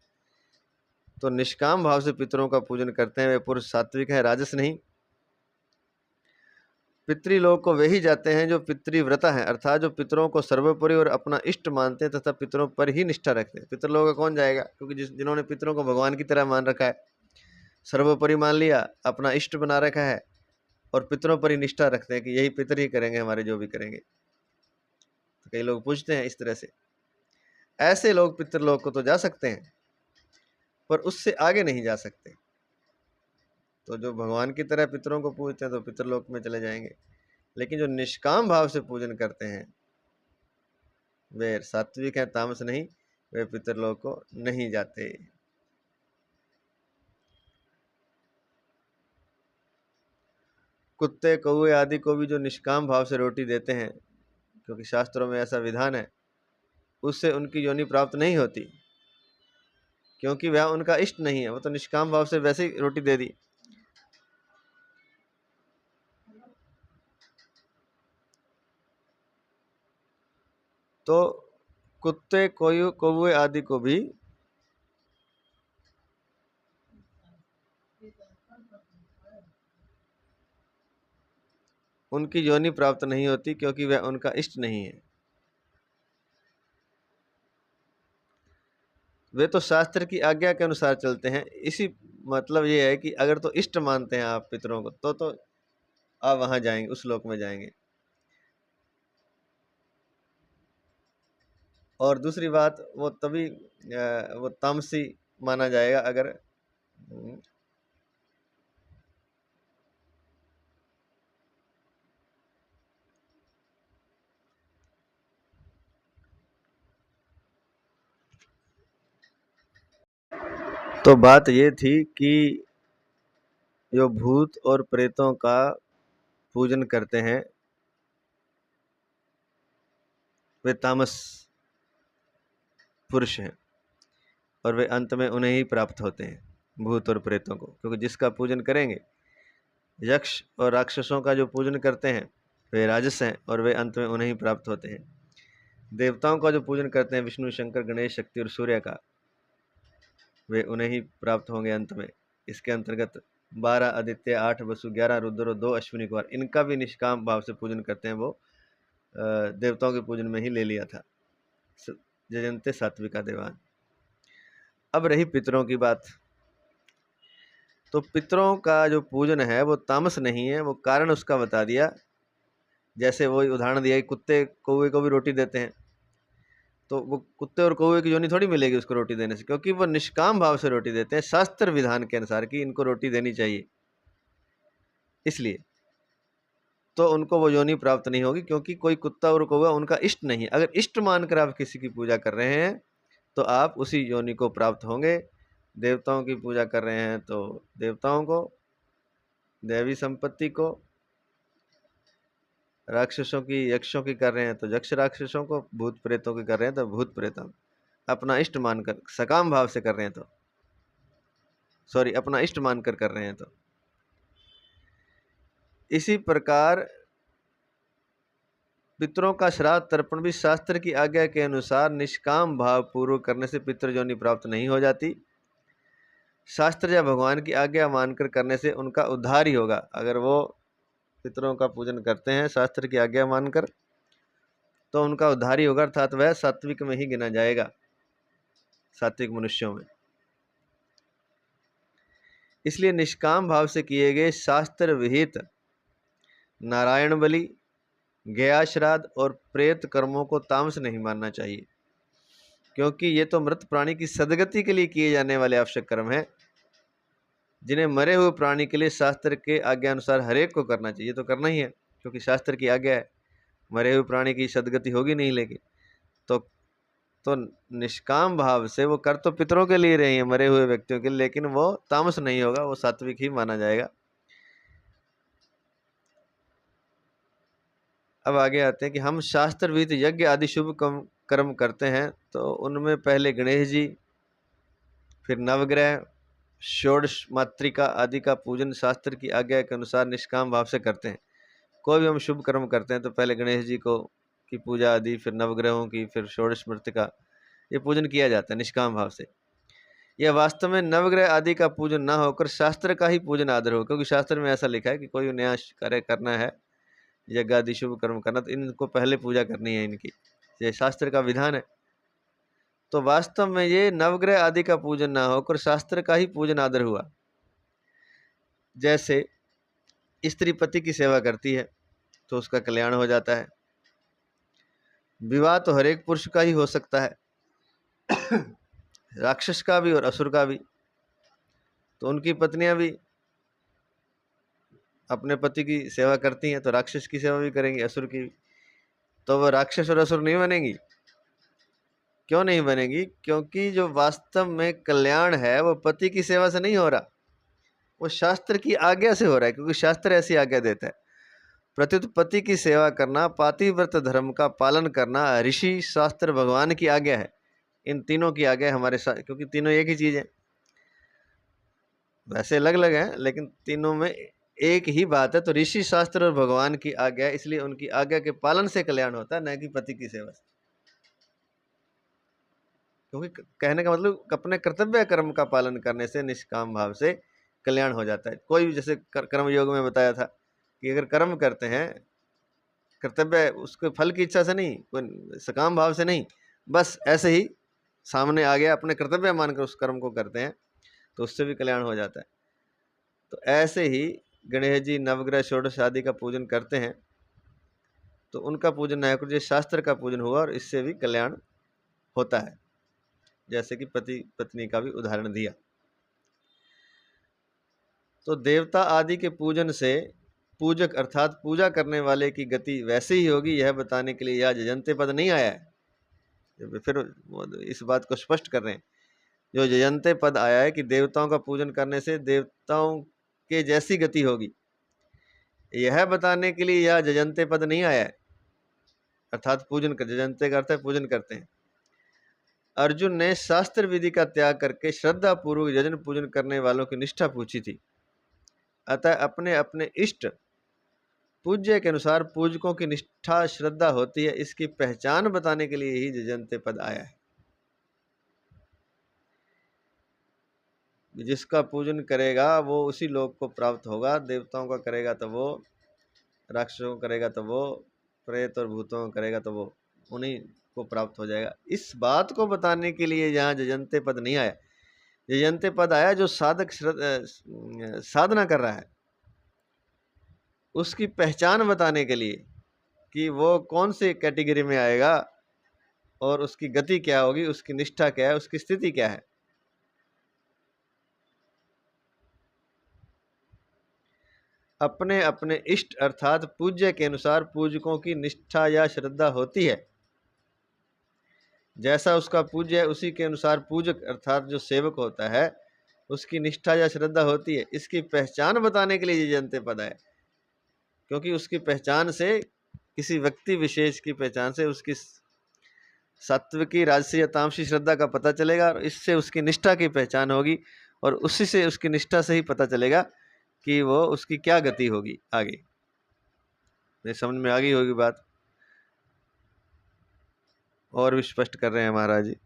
तो निष्काम भाव से पितरों का पूजन करते हैं वे पुरुष सात्विक है, राजस नहीं। पितृलोक को वे ही जाते हैं जो पितृव्रता है, अर्थात जो पितरों को सर्वोपरि और अपना इष्ट मानते हैं तथा पितरों पर ही निष्ठा रखते हैं। पितरलोक का कौन जाएगा? क्योंकि जिन्होंने पितरों को भगवान की तरह मान रखा है, सर्वोपरि मान लिया, अपना इष्ट बना रखा है, और पितरों पर ही निष्ठा रखते हैं कि यही पितर ही करेंगे हमारे जो भी करेंगे। तो कई लोग पूछते हैं इस तरह से, ऐसे लोग पितृलोक को तो जा सकते हैं पर उससे आगे नहीं जा सकते। तो जो भगवान की तरह पितरों को पूजते हैं तो पितरलोक में चले जाएंगे, लेकिन जो निष्काम भाव से पूजन करते हैं वे सात्विक हैं, तामस नहीं, वे पितरलोक को नहीं जाते। कुत्ते कौवे आदि को भी जो निष्काम भाव से रोटी देते हैं, क्योंकि शास्त्रों में ऐसा विधान है, उससे उनकी योनि प्राप्त नहीं होती, क्योंकि वह उनका इष्ट नहीं है। वो तो निष्काम भाव से वैसे ही रोटी दे दी। तो कुत्ते कौवे आदि को भी उनकी योनि प्राप्त नहीं होती, क्योंकि वह उनका इष्ट नहीं है। वे तो शास्त्र की आज्ञा के अनुसार चलते हैं। इसी मतलब ये है कि अगर तो इष्ट मानते हैं आप पितरों को तो आप वहां जाएंगे, उस लोक में जाएंगे। और दूसरी बात, वो तभी वो तामसी माना जाएगा अगर तो बात ये थी कि जो भूत और प्रेतों का पूजन करते हैं वे तामस पुरुष हैं, और वे अंत में उन्हें ही प्राप्त होते हैं, भूत और प्रेतों को। क्योंकि जिसका पूजन करेंगे, यक्ष और राक्षसों का जो पूजन करते हैं वे राजस हैं, और वे अंत में उन्हें ही प्राप्त होते हैं। देवताओं का जो पूजन करते हैं, विष्णु शंकर गणेश शक्ति और सूर्य का, वे उन्हें ही प्राप्त होंगे अंत में। इसके अंतर्गत 12 आदित्य, 8 वसु, 11 रुद्र और 2 अश्विनी कुमार, इनका भी निष्काम भाव से पूजन करते हैं। वो देवताओं के पूजन में ही ले लिया था, जयंते सात्विका देवान। अब रही पितरों की बात। तो पितरों का जो पूजन है वो तामस नहीं है, वो कारण उसका बता दिया। जैसे वो उदाहरण दिया कि कुत्ते कौवे को भी रोटी देते हैं, तो वो कुत्ते और कौवे की योनि थोड़ी मिलेगी उसको रोटी देने से, क्योंकि वो निष्काम भाव से रोटी देते हैं शास्त्र विधान के अनुसार कि इनको रोटी देनी चाहिए, इसलिए तो उनको वो योनि प्राप्त नहीं होगी, क्योंकि कोई कुत्ता और कौवा उनका इष्ट नहीं है। अगर इष्ट मानकर आप किसी की पूजा कर रहे हैं तो आप उसी योनि को प्राप्त होंगे। देवताओं की पूजा कर रहे हैं तो देवताओं को, दैवी संपत्ति को, राक्षसों की यक्षों की कर रहे हैं तो यक्ष राक्षसों को, भूत प्रेतों की कर रहे हैं तो भूत प्रेतों, अपना इष्ट मानकर सकाम भाव से कर रहे हैं तो अपना इष्ट मानकर कर रहे हैं तो। इसी प्रकार पितरों का श्राद्ध तर्पण भी शास्त्र की आज्ञा के अनुसार निष्काम भाव पूर्वक करने से पितृजोनि प्राप्त नहीं हो जाती। शास्त्र या भगवान की आज्ञा मानकर करने से उनका उद्धार ही होगा। अगर वो पितरों का पूजन करते हैं शास्त्र की आज्ञा मानकर तो उनका उद्धार ही होगा, अर्थात वह सात्विक में ही गिना जाएगा, सात्विक मनुष्यों में। इसलिए निष्काम भाव से किए गए शास्त्र विहित नारायण बलि, गया श्राद्ध और प्रेत कर्मों को तामस नहीं मानना चाहिए, क्योंकि ये तो मृत प्राणी की सद्गति के लिए किए जाने वाले आवश्यक कर्म हैं, जिन्हें मरे हुए प्राणी के लिए शास्त्र के आज्ञा अनुसार हरेक को करना चाहिए। तो करना ही है, क्योंकि शास्त्र की आज्ञा है। मरे हुए प्राणी की सद्गति होगी नहीं, लेकिन तो निष्काम भाव से वो कर तो पितरों के लिए रही है, मरे हुए व्यक्तियों के लिए, लेकिन वो तामस नहीं होगा, वो सात्विक ही माना जाएगा। अब आगे आते हैं कि हम शास्त्र विहित यज्ञ आदि शुभ कर्म करते हैं, तो उनमें पहले गणेश जी, फिर नवग्रह, षोडश मातृका आदि का पूजन शास्त्र की आज्ञा के अनुसार निष्काम भाव से करते हैं। कोई भी हम शुभ कर्म करते हैं तो पहले गणेश जी को की पूजा आदि, फिर नवग्रहों की, फिर षोडश मातृका, ये पूजन किया जाता है निष्काम भाव से। यह वास्तव में नवग्रह आदि का पूजन ना होकर शास्त्र का ही पूजन आदर हो, क्योंकि शास्त्र में ऐसा लिखा है कि कोई नया कार्य करना है, यज्ञ आदि शुभ कर्म करना, तो इनको पहले पूजा करनी है, इनकी, ये शास्त्र का विधान है। तो वास्तव में ये नवग्रह आदि का पूजन ना होकर शास्त्र का ही पूजन आदर हुआ। जैसे स्त्री पति की सेवा करती है तो उसका कल्याण हो जाता है। विवाह तो हर एक पुरुष का ही हो सकता है, राक्षस का भी और असुर का भी। तो उनकी पत्नियां भी अपने पति की सेवा करती हैं, तो राक्षस की सेवा भी करेंगी, असुर की। तो वह राक्षस और असुर नहीं बनेंगी। क्यों नहीं बनेगी? क्योंकि जो वास्तव में कल्याण है वो पति की सेवा से नहीं हो रहा, वो शास्त्र की आज्ञा से हो रहा है, क्योंकि शास्त्र ऐसी आज्ञा देता है। प्रत्युत पति की सेवा करना, पातिव्रत धर्म का पालन करना ऋषि, शास्त्र, भगवान की आज्ञा है। इन तीनों की आज्ञा हमारे साथ, क्योंकि तीनों एक ही चीज है, वैसे अलग अलग हैं लेकिन तीनों में एक ही बात है। तो ऋषि, शास्त्र और भगवान की आज्ञा है, इसलिए उनकी आज्ञा के पालन से कल्याण होता है, न कि पति की सेवा से। क्योंकि कहने का मतलब अपने कर्तव्य कर्म का पालन करने से निष्काम भाव से कल्याण हो जाता है। कोई भी, जैसे कर्म योग में बताया था कि अगर कर्म करते हैं कर्तव्य, उसके फल की इच्छा से नहीं, कोई सकाम भाव से नहीं, बस ऐसे ही सामने आ गया, अपने कर्तव्य मानकर उस कर्म को करते हैं, तो उससे भी कल्याण हो जाता है। तो ऐसे ही गणेश जी, नवग्रह, षोडश आदि का पूजन करते हैं, तो उनका पूजन न होकर शास्त्र का पूजन हुआ और इससे भी कल्याण होता है, जैसे कि पति पत्नी का भी उदाहरण दिया। तो देवता आदि के पूजन से पूजक अर्थात पूजा करने वाले की गति वैसे ही होगी, यह बताने के लिए यह जजंते पद नहीं आया है। फिर इस बात को स्पष्ट कर रहे हैं, जो जजंते पद आया है कि देवताओं का पूजन करने से देवताओं के जैसी गति होगी, यह बताने के लिए यह जजंते पद नहीं आया है। अर्थात पूजन कर, जजंते का अर्थ है पूजन करते हैं। अर्जुन ने शास्त्र विधि का त्याग करके श्रद्धा पूर्वक यजन पूजन करने वालों की निष्ठा पूछी थी। अतः अपने अपने इष्ट पूज्य के अनुसार पूजकों की निष्ठा श्रद्धा होती है, इसकी पहचान बताने के लिए ही जजंते पद आया है। जिसका पूजन करेगा वो उसी लोक को प्राप्त होगा। देवताओं का करेगा तो वो, राक्षसों को करेगा तो वो, प्रेत और भूतों को करेगा तो वो उन्हीं को प्राप्त हो जाएगा। इस बात को बताने के लिए यहाँ जजंते पद नहीं आया। जजंते पद आया जो साधक साधना कर रहा है, उसकी पहचान बताने के लिए कि वो कौन से कैटेगरी में आएगा और उसकी गति क्या होगी, उसकी निष्ठा क्या है, उसकी स्थिति क्या है। अपने अपने इष्ट अर्थात पूज्य के अनुसार पूजकों की निष्ठा या श्रद्धा होती है। जैसा उसका पूज्य है उसी के अनुसार पूजक अर्थात जो सेवक होता है उसकी निष्ठा या श्रद्धा होती है। इसकी पहचान बताने के लिए ये जजंते पद है, क्योंकि उसकी पहचान से, किसी व्यक्ति विशेष की पहचान से उसकी सात्विकी, राजसी या तामसी श्रद्धा का पता चलेगा, और इससे उसकी निष्ठा की पहचान होगी, और उसी से, उसकी निष्ठा से ही पता चलेगा कि वो उसकी क्या गति होगी आगे। ये समझ में आ गई होगी बात। और भी स्पष्ट कर रहे हैं महाराज जी,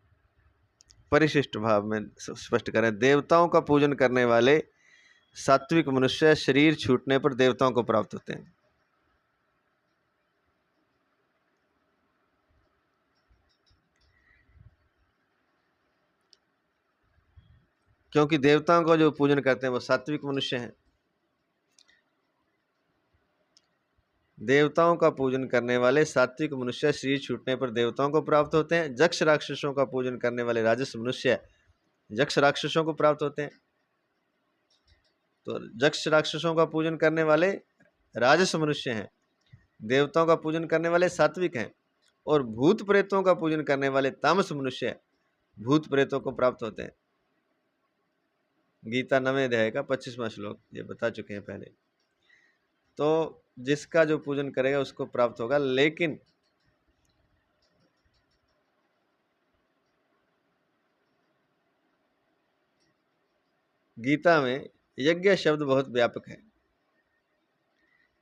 परिशिष्ट भाव में स्पष्ट कर रहे हैं। देवताओं का पूजन करने वाले सात्विक मनुष्य शरीर छूटने पर देवताओं को प्राप्त होते हैं। क्योंकि देवताओं का जो पूजन करते हैं वो सात्विक मनुष्य हैं। देवताओं का पूजन करने वाले सात्विक मनुष्य शरीर छूटने पर देवताओं को प्राप्त होते हैं। यक्ष राक्षसों का पूजन करने वाले राजस मनुष्य यक्ष राक्षसों को प्राप्त होते हैं। तो यक्ष राक्षसों का पूजन करने वाले राजस मनुष्य हैं, देवताओं का पूजन करने वाले सात्विक हैं, और भूत प्रेतों का पूजन करने वाले तामस मनुष्य भूत प्रेतों को प्राप्त होते हैं। गीता 9वें अध्याय का 25वां श्लोक ये बता चुके हैं पहले। तो जिसका जो पूजन करेगा उसको प्राप्त होगा। लेकिन गीता में यज्ञ शब्द बहुत व्यापक है,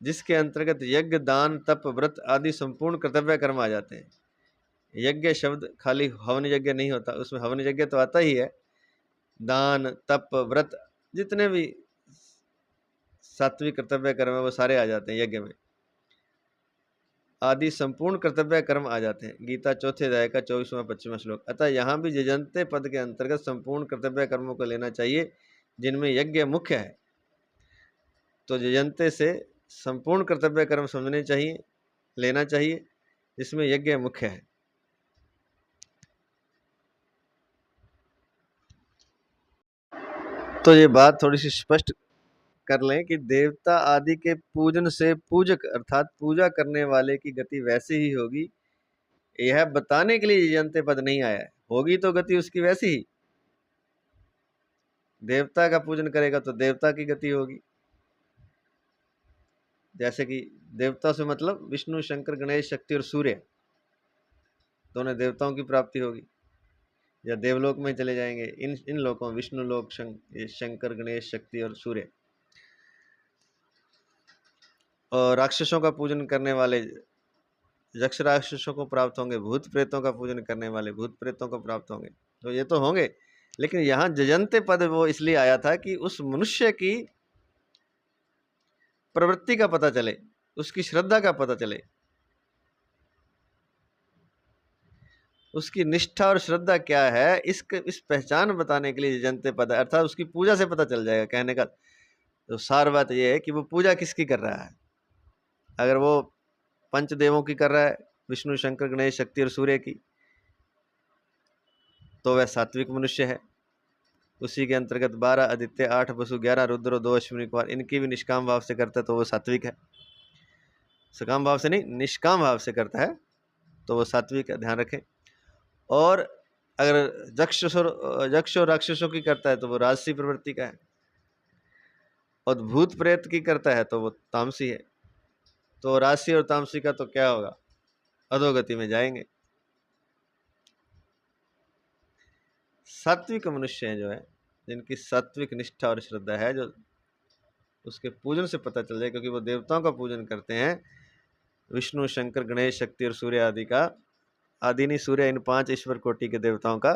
जिसके अंतर्गत यज्ञ, दान, तप, व्रत आदि संपूर्ण कर्तव्य कर्म आ जाते हैं। यज्ञ शब्द खाली हवन यज्ञ नहीं होता, उसमें हवन यज्ञ तो आता ही है, दान, तप, व्रत जितने भी सात्विक कर्तव्य कर्म है वो सारे आ जाते हैं यज्ञ में। आदि संपूर्ण कर्तव्य कर्म आ जाते हैं। गीता 4th अध्याय का 24वां 25वां श्लोक। अतः यहाँ भी जजन्ते पद के अंतर्गत संपूर्ण कर्तव्य कर्मों को लेना चाहिए, जिनमें यज्ञ मुख्य है। तो जजन्ते से संपूर्ण कर्तव्य कर्म समझने चाहिए, लेना चाहिए, जिसमें यज्ञ मुख्य है। तो ये बात थोड़ी सी स्पष्ट कर लें कि देवता आदि के पूजन से पूजक अर्थात पूजा करने वाले की गति वैसी ही होगी, यह बताने के लिए यजन्ते पद नहीं आया है। होगी तो गति उसकी वैसी ही। देवता का पूजन करेगा तो देवता की गति होगी। जैसे कि देवता से मतलब विष्णु, शंकर, गणेश, शक्ति और सूर्य, तो उन्हें देवताओं की प्राप्ति होगी, या देवलोक में चले जाएंगे। इन लोकों, विष्णु लोक, शंकर, गणेश, शक्ति और सूर्य। और राक्षसों का पूजन करने वाले यक्ष राक्षसों को प्राप्त होंगे, भूत प्रेतों का पूजन करने वाले भूत प्रेतों को प्राप्त होंगे। तो ये तो होंगे, लेकिन यहाँ जजन्ते पद वो इसलिए आया था कि उस मनुष्य की प्रवृत्ति का पता चले, उसकी श्रद्धा का पता चले, उसकी निष्ठा और श्रद्धा क्या है, इस पहचान बताने के लिए जजन्ते पद, अर्थात उसकी पूजा से पता चल जाएगा। कहने का तो सार बात यह है कि वो पूजा किसकी कर रहा है। अगर वो पंचदेवों की कर रहा है, विष्णु, शंकर, गणेश, शक्ति और सूर्य की, तो वह सात्विक मनुष्य है। उसी के अंतर्गत 12 आदित्य, 8 वसु, 11 रुद्र, 2 अश्विनी कुमार, इनकी भी निष्काम भाव से करता है तो वो सात्विक है। सकाम भाव से नहीं, निष्काम भाव से करता है तो वो सात्विक है, ध्यान रखें। और अगर यक्ष और राक्षसों की करता है तो वो राजसी प्रवृत्ति का है, और भूत प्रेत की करता है तो वो तामसी है। तो राजसी और तामसी का तो क्या होगा, अधोगति में जाएंगे। सात्विक मनुष्य जो है, जिनकी सात्विक निष्ठा और श्रद्धा है, जो उसके पूजन से पता चल जाए, क्योंकि वो देवताओं का पूजन करते हैं, विष्णु, शंकर, गणेश, शक्ति और सूर्य आदि का। आदि नहीं, सूर्य, इन 5 ईश्वर कोटि के देवताओं का।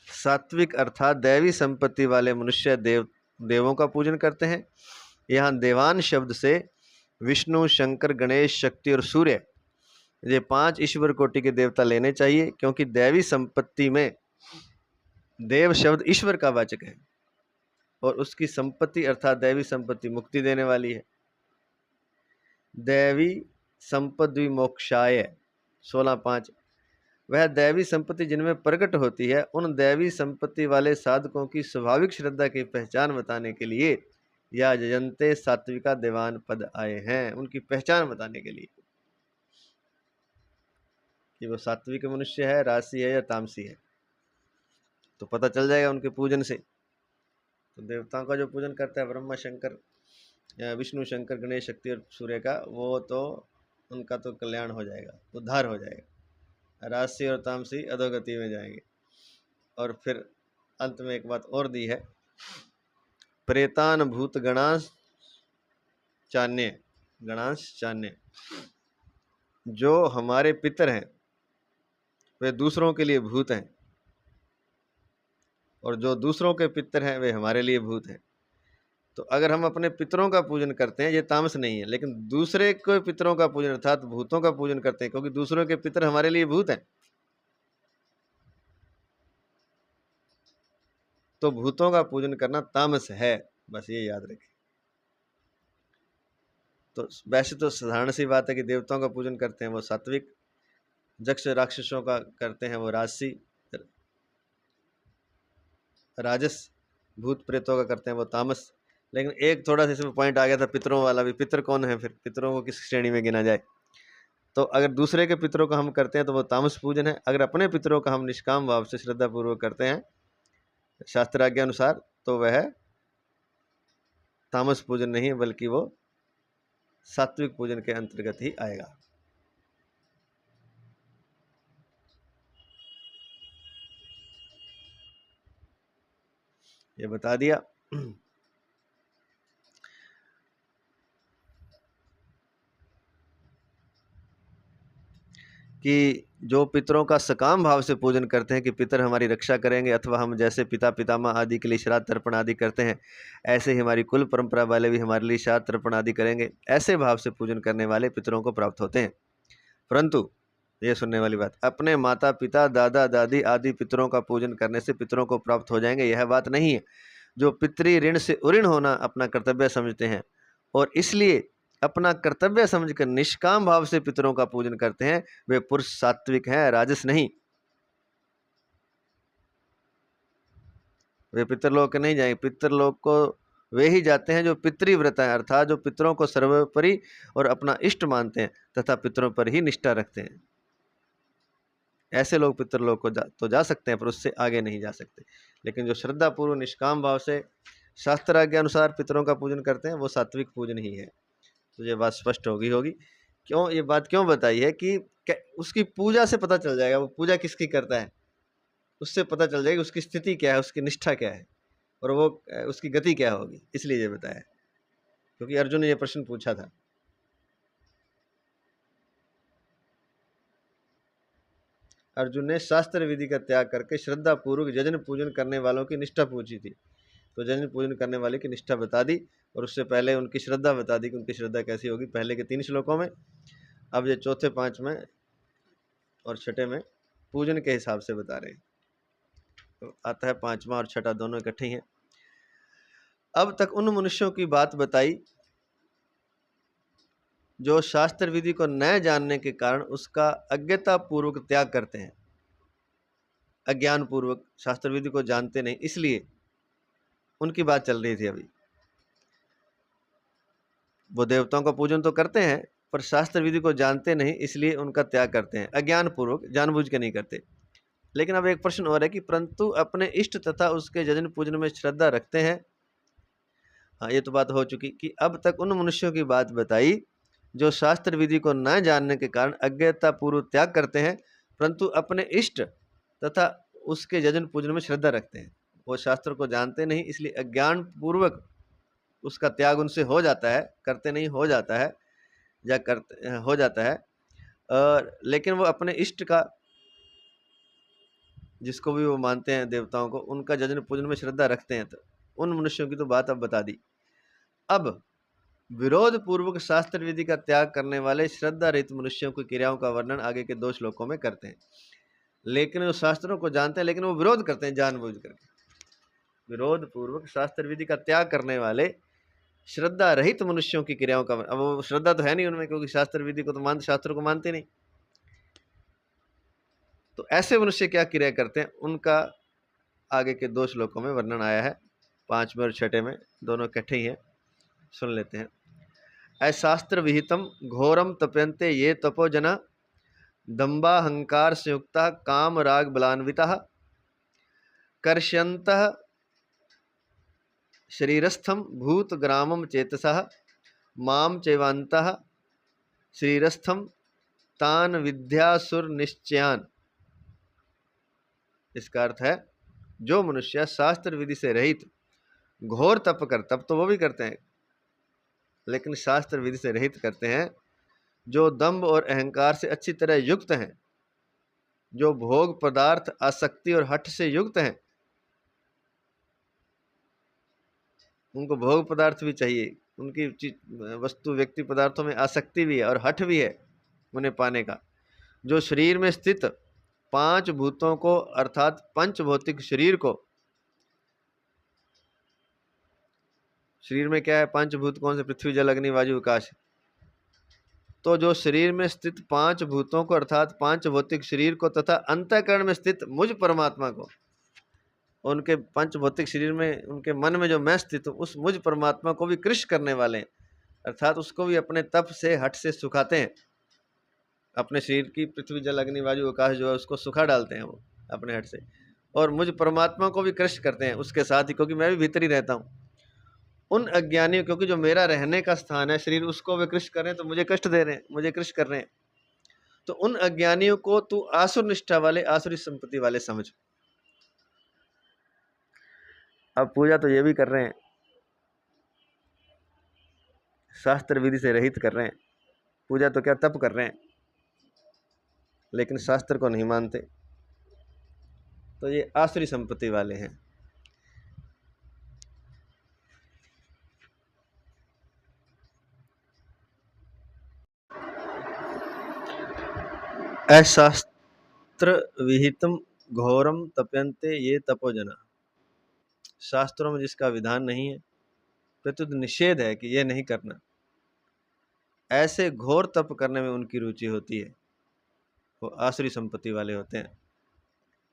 सात्विक अर्थात दैवी संपत्ति वाले मनुष्य देवों का पूजन करते हैं। यहाँ देवान शब्द से विष्णु, शंकर, गणेश, शक्ति और सूर्य, ये 5 ईश्वर कोटि के देवता लेने चाहिए, क्योंकि दैवी संपत्ति में देव शब्द ईश्वर का वाचक है, और उसकी संपत्ति अर्थात दैवी संपत्ति मुक्ति देने वाली है। दैवी संपद्वि मोक्षाय 16:5। वह दैवी संपत्ति जिनमें प्रकट होती है, उन दैवी संपत्ति वाले साधकों की स्वाभाविक श्रद्धा की पहचान बताने के लिए या जजन्ते सात्विका देवान पद आए हैं, उनकी पहचान बताने के लिए कि वो सात्विक मनुष्य है, राशि है या तामसी है, तो पता चल जाएगा उनके पूजन से। तो देवताओं का जो पूजन करता है ब्रह्मा, शंकर, विष्णु, शंकर, गणेश, शक्ति और सूर्य का, वो तो उनका तो कल्याण हो जाएगा, उद्धार हो जाएगा। राशि और तामसी अधोगति में जाएंगे। और फिर अंत में एक बात और दी है प्रेतान भूत गणांश चान्य, गणांश चान्य, जो हमारे पितर हैं वे दूसरों के लिए भूत हैं, और जो दूसरों के पितर हैं वे हमारे लिए भूत हैं। तो अगर हम अपने पितरों का पूजन करते हैं, ये तामस नहीं है, लेकिन दूसरे के पितरों का पूजन अर्थात भूतों का पूजन करते हैं, क्योंकि दूसरों के पितर हमारे लिए भूत हैं, तो भूतों का पूजन करना तामस है, बस ये याद रखें। तो वैसे तो साधारण सी बात है कि देवताओं का पूजन करते हैं वो सात्विक, यक्ष राक्षसों का करते हैं वो राजसी, राजस, भूत प्रेतों का करते हैं वो तामस। लेकिन एक थोड़ा सा इसमें पॉइंट आ गया था पितरों वाला भी। पितर कौन है फिर, पितरों को किस श्रेणी में गिना जाए? तो अगर दूसरे के पितरों का हम करते हैं तो वो तामस पूजन है। अगर अपने पितरों का हम निष्काम भाव से श्रद्धा पूर्वक करते हैं शास्त्राज्ञा अनुसार, तो वह तामस पूजन नहीं है, बल्कि वो सात्विक पूजन के अंतर्गत ही आएगा। ये बता दिया। कि जो पितरों का सकाम भाव से पूजन करते हैं कि पितर हमारी रक्षा करेंगे, अथवा हम जैसे पिता पितामह आदि के लिए श्राद्ध तर्पण आदि करते हैं, ऐसे ही हमारी कुल परंपरा वाले भी हमारे लिए श्राद्ध तर्पण आदि करेंगे, ऐसे भाव से पूजन करने वाले पितरों को प्राप्त होते हैं। परंतु ये सुनने वाली बात, अपने माता पिता दादा दादी आदि पितरों का पूजन करने से पितरों को प्राप्त हो जाएंगे, यह बात नहीं है। जो पितृ ऋण से उऋण होना अपना कर्तव्य समझते हैं और इसलिए अपना कर्तव्य समझकर निष्काम भाव से पितरों का पूजन करते हैं, वे पुरुष सात्विक हैं, राजस नहीं। वे पितरलोक नहीं जाएंगे। पितरलोक को वे ही जाते हैं जो पितृव्रत हैं, अर्थात जो पितरों को सर्वोपरि और अपना इष्ट मानते हैं तथा पितरों पर ही निष्ठा रखते हैं। ऐसे लोग पितरलोक को तो जा सकते हैं, पर उससे आगे नहीं जा सकते। लेकिन जो श्रद्धा पूर्व निष्काम भाव से शास्त्राज्ञा अनुसार पितरों का पूजन करते हैं, वो सात्विक पूजन ही है। तो ये बात स्पष्ट होगी। क्यों ये बात क्यों बताई है कि उसकी पूजा से पता चल जाएगा वो पूजा किसकी करता है, उससे पता चल जाएगी उसकी स्थिति क्या है, उसकी निष्ठा क्या है, और वो उसकी गति क्या होगी। इसलिए ये बताया, क्योंकि अर्जुन ने ये प्रश्न पूछा था। अर्जुन ने शास्त्र विधि का त्याग करके श्रद्धा पूर्वक यजन पूजन करने वालों की निष्ठा पूछी थी। तो यजन पूजन करने वाले की निष्ठा बता दी, और उससे पहले उनकी श्रद्धा बता दी कि उनकी श्रद्धा कैसी होगी, पहले के 3 श्लोकों में। अब ये चौथे 5वें और छठे में पूजन के हिसाब से बता रहे हैं। तो आता है 5वां और छठा दोनों इकट्ठे हैं। अब तक उन मनुष्यों की बात बताई जो शास्त्र विधि को न जानने के कारण उसका अज्ञता पूर्वक त्याग करते हैं। अज्ञान पूर्वक शास्त्र विधि को जानते नहीं, इसलिए उनकी बात चल रही थी अभी। वो देवताओं का पूजन तो करते हैं, पर शास्त्र विधि को जानते नहीं, इसलिए उनका त्याग करते हैं अज्ञान पूर्वक, जानबूझ के नहीं करते। लेकिन अब एक प्रश्न और है कि परंतु अपने इष्ट तथा उसके यजन पूजन में श्रद्धा रखते हैं। हाँ, ये तो बात हो चुकी कि अब तक उन मनुष्यों की बात बताई जो शास्त्र विधि को न जानने के कारण अज्ञता पूर्व त्याग करते हैं, परंतु अपने इष्ट तथा उसके यजन पूजन में श्रद्धा रखते हैं। वो शास्त्र को जानते नहीं, इसलिए अज्ञान पूर्वक उसका त्याग उनसे हो जाता है, करते नहीं हो जाता है, या करते हो जाता है। और लेकिन वो अपने इष्ट का, जिसको भी वो मानते हैं देवताओं को, उनका यजन पूजन में श्रद्धा रखते हैं। तो उन मनुष्यों की तो बात अब बता दी। अब विरोध पूर्वक शास्त्र विधि का त्याग करने वाले श्रद्धा रहित मनुष्यों की क्रियाओं का वर्णन आगे के 2 श्लोकों में करते हैं। लेकिन वो शास्त्रों को जानते हैं, लेकिन वो विरोध करते हैं जानबूझ करके। विरोध पूर्वक शास्त्र विधि का त्याग करने वाले श्रद्धा रहित मनुष्यों की क्रियाओं का, अब वो श्रद्धा तो है नहीं उनमें, क्योंकि शास्त्र विधि को तो शास्त्रों को मानते नहीं। तो ऐसे मनुष्य क्या क्रिया करते हैं, उनका आगे के 2 श्लोकों में वर्णन आया है। 5वें और छठे में दोनों इकट्ठे ही हैं, सुन लेते हैं। अशास्त्र विहितम घोरम तप्यन्ते ये तपोजना दम्बाहंकार संयुक्ता काम राग बलान्विता कर्ष्यन्तः शरीरस्थम भूत ग्रामम चेतसः माम चैवान्तः शरीरस्थम तान विद्यासुर निश्चयान। इसका अर्थ है, जो मनुष्य शास्त्र विधि से रहित घोर तप कर, तप तो वो भी करते हैं लेकिन शास्त्र विधि से रहित करते हैं, जो दंभ और अहंकार से अच्छी तरह युक्त हैं, जो भोग पदार्थ आसक्ति और हठ से युक्त हैं, उनको भोग पदार्थ भी चाहिए, उनकी वस्तु व्यक्ति पदार्थों में आसक्ति भी है और हठ भी है उन्हें पाने का, जो शरीर में स्थित 5 भूतों को अर्थात पंच भौतिक शरीर को, शरीर में क्या है, 5 भूत कौन से, पृथ्वी जल अग्नि वायु आकाश, तो जो शरीर में स्थित 5 भूतों को अर्थात 5 भौतिक शरीर को तथा अंतःकरण में स्थित मुझ परमात्मा को, उनके 5 भौतिक शरीर में उनके मन में जो मैं स्थित हूँ उस मुझ परमात्मा को भी कृश करने वाले हैं, अर्थात उसको भी अपने तप से हठ से सुखाते हैं, अपने शरीर की पृथ्वी जल अग्नि वायु आकाश जो है उसको सुखा डालते हैं वो अपने हठ से, और मुझ परमात्मा को भी कृश करते हैं उसके साथ ही, क्योंकि मैं भी भीतर ही रहता हूँ। उन अज्ञानियों, क्योंकि जो मेरा रहने का स्थान है शरीर, उसको वे कृष्ण कर रहे हैं तो मुझे कष्ट दे रहे हैं, मुझे कृष्ण कर रहे हैं, तो उन अज्ञानियों को तू आसुर निष्ठा वाले, आसुरी संपत्ति वाले समझ। अब पूजा तो ये भी कर रहे हैं, शास्त्र विधि से रहित कर रहे हैं, पूजा तो क्या तप कर रहे हैं, लेकिन शास्त्र को नहीं मानते, तो ये आसुरी संपत्ति वाले हैं। अशास्त्र विहितम घोरम तप्यन्ते ये तपोजना, शास्त्रों में जिसका विधान नहीं है, प्रत्युत निषेध है कि ये नहीं करना, ऐसे घोर तप करने में उनकी रुचि होती है, वो आसुरी संपत्ति वाले होते हैं,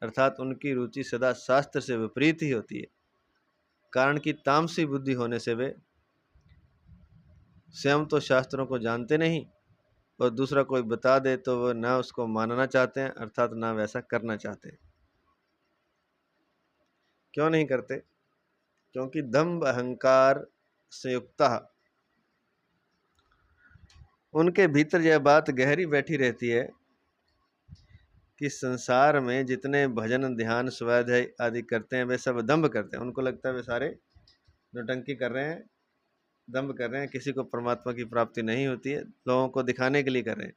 अर्थात उनकी रुचि सदा शास्त्र से विपरीत ही होती है, कारण कि तामसी बुद्धि होने से वे स्वयं तो शास्त्रों को जानते नहीं और दूसरा कोई बता दे तो वह ना उसको मानना चाहते हैं, अर्थात ना वैसा करना चाहते हैं। क्यों नहीं करते? क्योंकि दंभ अहंकार संयुक्ता, उनके भीतर यह बात गहरी बैठी रहती है कि संसार में जितने भजन ध्यान स्वाध्याय आदि करते हैं वे सब दंभ करते हैं, उनको लगता है वे सारे नौटंकी कर रहे हैं, दंभ कर रहे हैं, किसी को परमात्मा की प्राप्ति नहीं होती है, लोगों को दिखाने के लिए कर रहे हैं,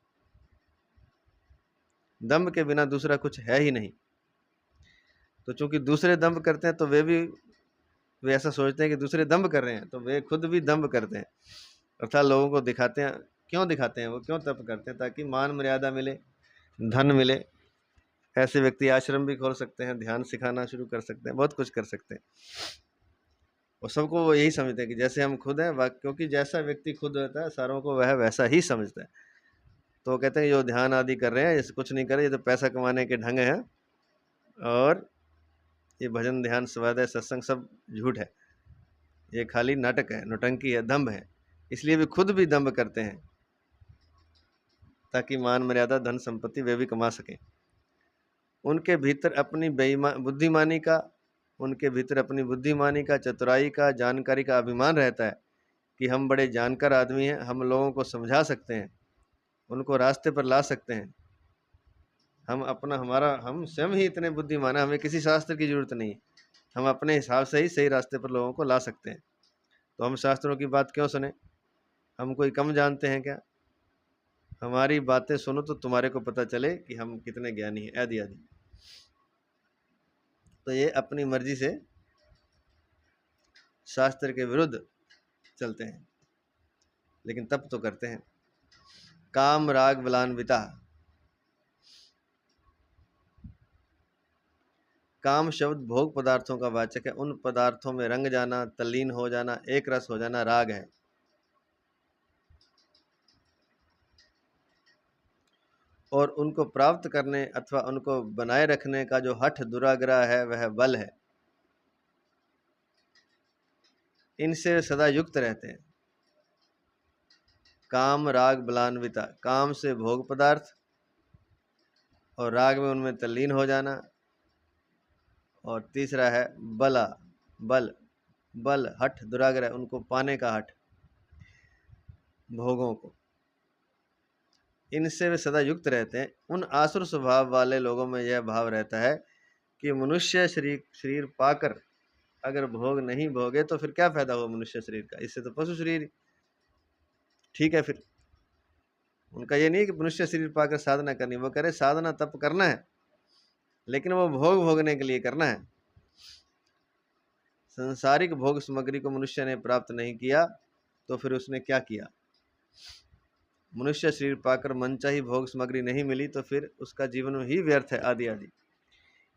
दंभ के बिना दूसरा कुछ है ही नहीं। तो चूंकि दूसरे दंभ करते हैं तो वे ऐसा सोचते हैं कि दूसरे दंभ कर रहे हैं तो वे खुद भी दंभ करते हैं, अर्थात लोगों को दिखाते हैं। क्यों दिखाते हैं? वो क्यों तप करते हैं? ताकि मान मर्यादा मिले, धन मिले। ऐसे व्यक्ति आश्रम भी खोल सकते हैं, ध्यान सिखाना शुरू कर सकते हैं, बहुत कुछ कर सकते हैं, और सबको वो यही समझते हैं कि जैसे हम खुद हैं, क्योंकि जैसा व्यक्ति खुद होता है सारों को वह वैसा ही समझता है। तो वो कहते हैं जो ध्यान आदि कर रहे हैं ये कुछ नहीं कर रहे, ये तो पैसा कमाने के ढंग हैं, और ये भजन ध्यान स्वाध्याय सत्संग सब झूठ है, ये खाली नाटक है, नौटंकी है, दंभ है। इसलिए वे खुद भी दंभ करते हैं ताकि मान मर्यादा धन संपत्ति वे भी कमा सकें। उनके भीतर अपनी बुद्धिमानी का, उनके भीतर अपनी बुद्धिमानी का, चतुराई का, जानकारी का अभिमान रहता है कि हम बड़े जानकार आदमी हैं, हम लोगों को समझा सकते हैं, उनको रास्ते पर ला सकते हैं, हम स्वयं ही इतने बुद्धिमान हैं, हमें किसी शास्त्र की जरूरत नहीं, हम अपने हिसाब से ही सही रास्ते पर लोगों को ला सकते हैं। तो हम शास्त्रों की बात क्यों सुने? हम कोई कम जानते हैं क्या? हमारी बातें सुनो तो तुम्हारे को पता चले कि हम कितने ज्ञानी हैं, आदि आदि। तो ये अपनी मर्जी से शास्त्र के विरुद्ध चलते हैं, लेकिन तप तो करते हैं। काम राग बलान्विता, काम शब्द भोग पदार्थों का वाचक है, उन पदार्थों में रंग जाना, तल्लीन हो जाना, एक रस हो जाना राग है। और उनको प्राप्त करने अथवा उनको बनाए रखने का जो हठ दुराग्रह है वह बल है। इनसे सदा युक्त रहते हैं। काम राग बलान्विता, काम से भोग पदार्थ और राग में उनमें तल्लीन हो जाना, और तीसरा है बला, बल हठ दुराग्रह, उनको पाने का हठ, भोगों को, इनसे वे सदा युक्त रहते हैं। उन आसुर स्वभाव वाले लोगों में यह भाव रहता है कि मनुष्य शरीर पाकर अगर भोग नहीं भोगे तो फिर क्या फायदा हुआ मनुष्य शरीर का, इससे तो पशु शरीर ठीक है। फिर उनका ये नहीं कि मनुष्य शरीर पाकर साधना करनी, वो कह रहे साधना तप करना है, लेकिन वो भोग भोगने के लिए करना है। संसारिक भोग सामग्री को मनुष्य ने प्राप्त नहीं किया तो फिर उसने क्या किया। मनुष्य शरीर पाकर मनचाही भोग सामग्री नहीं मिली तो फिर उसका जीवन ही व्यर्थ है, आदि आदि।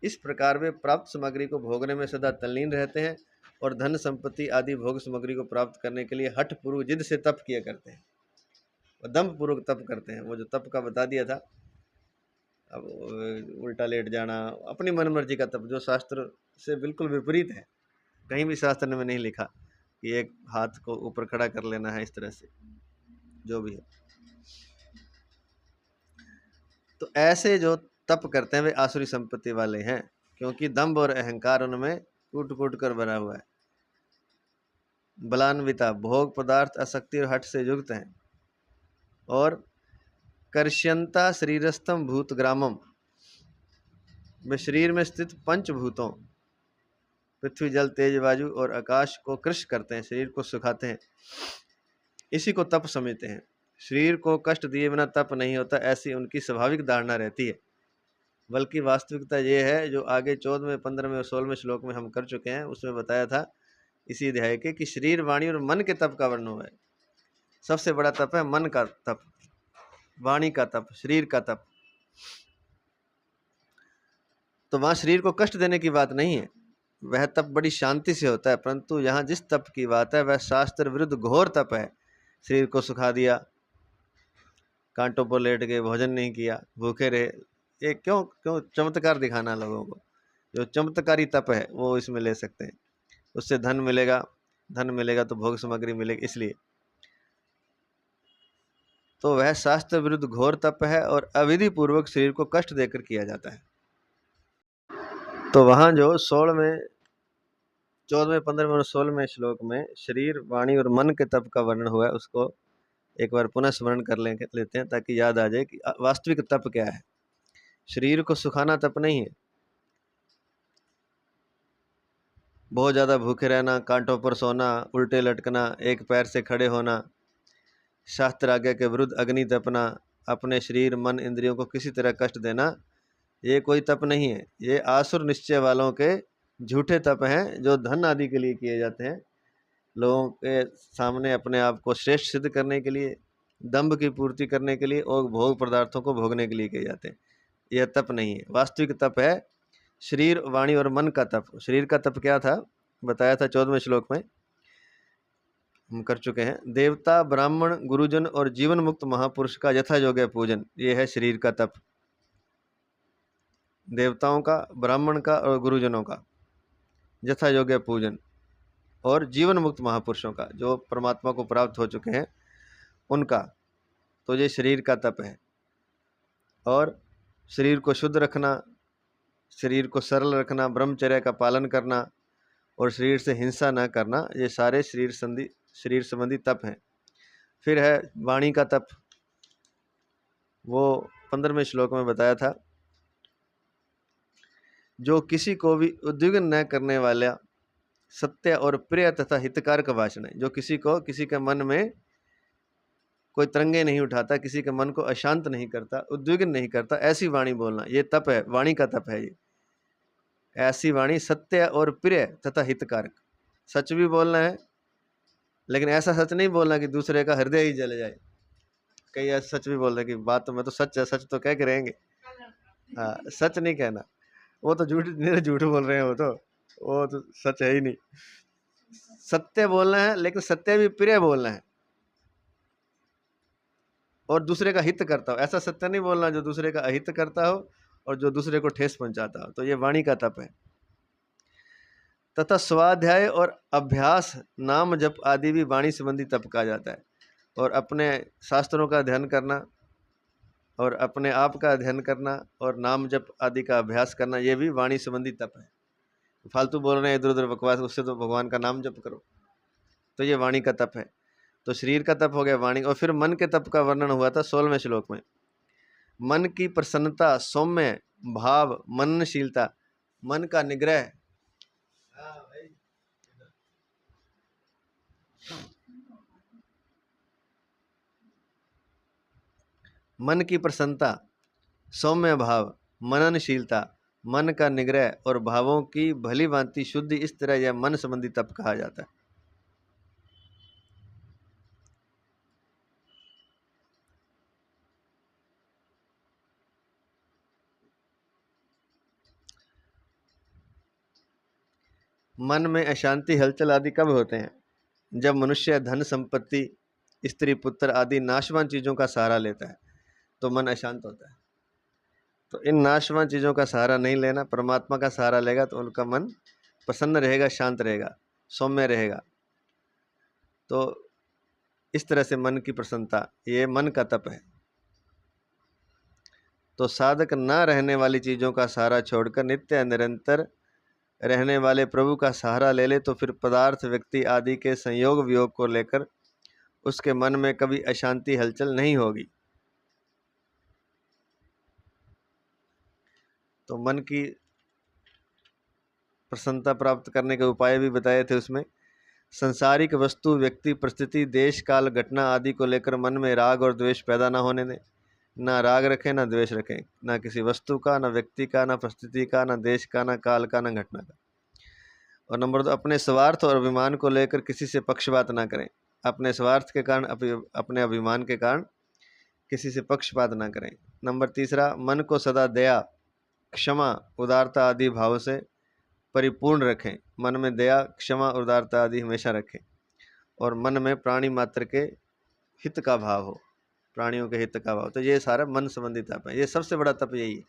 इस प्रकार वे प्राप्त सामग्री को भोगने में सदा तल्लीन रहते हैं और धन संपत्ति आदि भोग सामग्री को प्राप्त करने के लिए हठ पूर्वक जिद से तप किया करते हैं, दम्भ पूर्वक तप करते हैं। वो जो तप का बता दिया था, अब उल्टा लेट जाना, अपनी मनमर्जी का तप, जो शास्त्र से बिल्कुल विपरीत है। कहीं भी शास्त्र में नहीं लिखा कि एक हाथ को ऊपर खड़ा कर लेना है, इस तरह से जो भी है। तो ऐसे जो तप करते हैं वे आसुरी संपत्ति वाले हैं, क्योंकि दंभ और अहंकार उनमें कूट कूट कर भरा हुआ है। बलान्विता भोग पदार्थ आसक्ति और हठ से युक्त हैं। और कर्ष्यंता शरीरस्थम भूत ग्रामम, वे शरीर में स्थित पंचभूतों पृथ्वी जल तेज वायु और आकाश को कृश करते हैं, शरीर को सुखाते हैं। इसी को तप समझते हैं। शरीर को कष्ट दिए बिना तप नहीं होता, ऐसी उनकी स्वाभाविक धारणा रहती है। बल्कि वास्तविकता ये है जो आगे 14वें 15वें और 16वें श्लोक में हम कर चुके हैं, उसमें बताया था इसी अध्याय के कि शरीर वाणी और मन के तप का वर्णन हुआ है। सबसे बड़ा तप है मन का तप, वाणी का तप, शरीर का तप। तो वहां शरीर को कष्ट देने की बात नहीं है, वह तप बड़ी शांति से होता है। परंतु यहाँ जिस तप की बात है वह शास्त्र विरुद्ध घोर तप है। शरीर को सुखा दिया, कांटों पर लेट गए, भोजन नहीं किया, भूखे रहे। ये क्यों क्यों चमत्कार दिखाना लोगों को। जो चमत्कारी तप है वो इसमें ले सकते हैं, उससे धन मिलेगा, धन मिलेगा तो भोग सामग्री मिलेगी, इसलिए। तो वह शास्त्र विरुद्ध घोर तप है और अविधि पूर्वक शरीर को कष्ट देकर किया जाता है। तो वहां जो 16वें 14वें 15वें और 16वें श्लोक में शरीर वाणी और मन के तप का वर्णन हुआ है, उसको एक बार पुनः स्मरण कर लेते हैं ताकि याद आ जाए कि वास्तविक तप क्या है। शरीर को सुखाना तप नहीं है। बहुत ज़्यादा भूखे रहना, कांटों पर सोना, उल्टे लटकना, एक पैर से खड़े होना, शास्त्र आज्ञा के विरुद्ध अग्नि तपना, अपने शरीर मन इंद्रियों को किसी तरह कष्ट देना, ये कोई तप नहीं है। ये आसुर निश्चय वालों के झूठे तप हैं जो धन आदि के लिए किए जाते हैं, लोगों के सामने अपने आप को श्रेष्ठ सिद्ध करने के लिए, दंभ की पूर्ति करने के लिए और भोग पदार्थों को भोगने के लिए किए जाते हैं। यह तप नहीं है। वास्तविक तप है शरीर वाणी और मन का तप। शरीर का तप क्या था बताया था 14वें श्लोक में, हम कर चुके हैं। देवता, ब्राह्मण, गुरुजन और जीवन मुक्त महापुरुष का यथा योग्य पूजन, ये है शरीर का तप। देवताओं का, ब्राह्मण का और गुरुजनों का यथा योग्य पूजन, और जीवन मुक्त महापुरुषों का जो परमात्मा को प्राप्त हो चुके हैं उनका, तो ये शरीर का तप है। और शरीर को शुद्ध रखना, शरीर को सरल रखना, ब्रह्मचर्य का पालन करना और शरीर से हिंसा न करना, ये सारे शरीर संबंधी तप हैं। फिर है वाणी का तप, वो 15वें श्लोक में बताया था। जो किसी को भी उद्विग्न न करने वाला सत्य और प्रिय तथा हितकारक भाषण है। जो किसी के मन में कोई तरंगे नहीं उठाता, किसी के मन को अशांत नहीं करता, उद्विग्न नहीं करता, ऐसी वाणी बोलना, ये तप है, वाणी का तप है। ये ऐसी वाणी सत्य और प्रिय तथा हितकारक, सच भी बोलना है, लेकिन ऐसा सच नहीं बोलना कि दूसरे का हृदय ही जल जाए। कई ऐसा सच भी बोल रहे कि बात तो मैं तो सच है, सच तो कह के रहेंगे। हाँ, सच नहीं कहना, वो तो झूठ बोल रहे हैं, वो तो सच है ही नहीं। सत्य बोलना है, लेकिन सत्य भी प्रिय बोलना है और दूसरे का हित करता हो। ऐसा सत्य नहीं बोलना जो दूसरे का अहित करता हो और जो दूसरे को ठेस पहुंचाता हो। तो ये वाणी का तप है। तथा स्वाध्याय और अभ्यास, नाम जप आदि भी वाणी संबंधी तप कहा जाता है। और अपने शास्त्रों का अध्ययन करना और अपने आप का अध्ययन करना और नाम जप आदि का अभ्यास करना, ये भी वाणी संबंधी तप है। फालतू बोल रहे हैं इधर उधर बकवास, उससे तो भगवान का नाम जप करो, तो ये वाणी का तप है। तो शरीर का तप हो गया वाणी। और फिर मन के तप का वर्णन हुआ था 16वें श्लोक में। मन की प्रसन्नता, सौम्य भाव, मननशीलता, मन का निग्रह, मन की प्रसन्नता, सौम्य भाव, मननशीलता, मन का निग्रह और भावों की भली भांति शुद्धि, इस तरह यह मन संबंधी तप कहा जाता है। मन में अशांति, हलचल आदि कब होते हैं? जब मनुष्य धन संपत्ति, स्त्री पुत्र आदि नाशवान चीजों का सहारा लेता है तो मन अशांत होता है। तो इन नाशवान चीजों का सहारा नहीं लेना, परमात्मा का सहारा लेगा तो उनका मन प्रसन्न रहेगा, शांत रहेगा, सौम्य रहेगा। तो इस तरह से मन की प्रसन्नता, ये मन का तप है। तो साधक ना रहने वाली चीजों का सहारा छोड़कर नित्य निरंतर रहने वाले प्रभु का सहारा ले ले तो फिर पदार्थ, व्यक्ति आदि के संयोग वियोग को लेकर उसके मन में कभी अशांति, हलचल नहीं होगी। तो मन की प्रसन्नता प्राप्त करने के उपाय भी बताए थे। उसमें संसारिक वस्तु, व्यक्ति, परिस्थिति, देश, काल, घटना आदि को लेकर मन में राग और द्वेष पैदा ना होने दें। ना राग रखें, ना द्वेष रखें, ना किसी वस्तु का, ना व्यक्ति का, ना परिस्थिति का, ना देश का, ना काल का, ना घटना का। और नंबर 2, अपने स्वार्थ और अभिमान को लेकर किसी से पक्षपात ना करें। अपने स्वार्थ के कारण, अपने अभिमान के कारण किसी से पक्षपात ना करें। नंबर 3, मन को सदा दया, क्षमा, उदारता आदि भाव से परिपूर्ण रखें। मन में दया, क्षमा, उदारता आदि हमेशा रखें। और मन में प्राणी मात्र के हित का भाव हो, प्राणियों के हित का भाव। तो ये सारा मन संबंधी तप है। ये सबसे बड़ा तप यही है।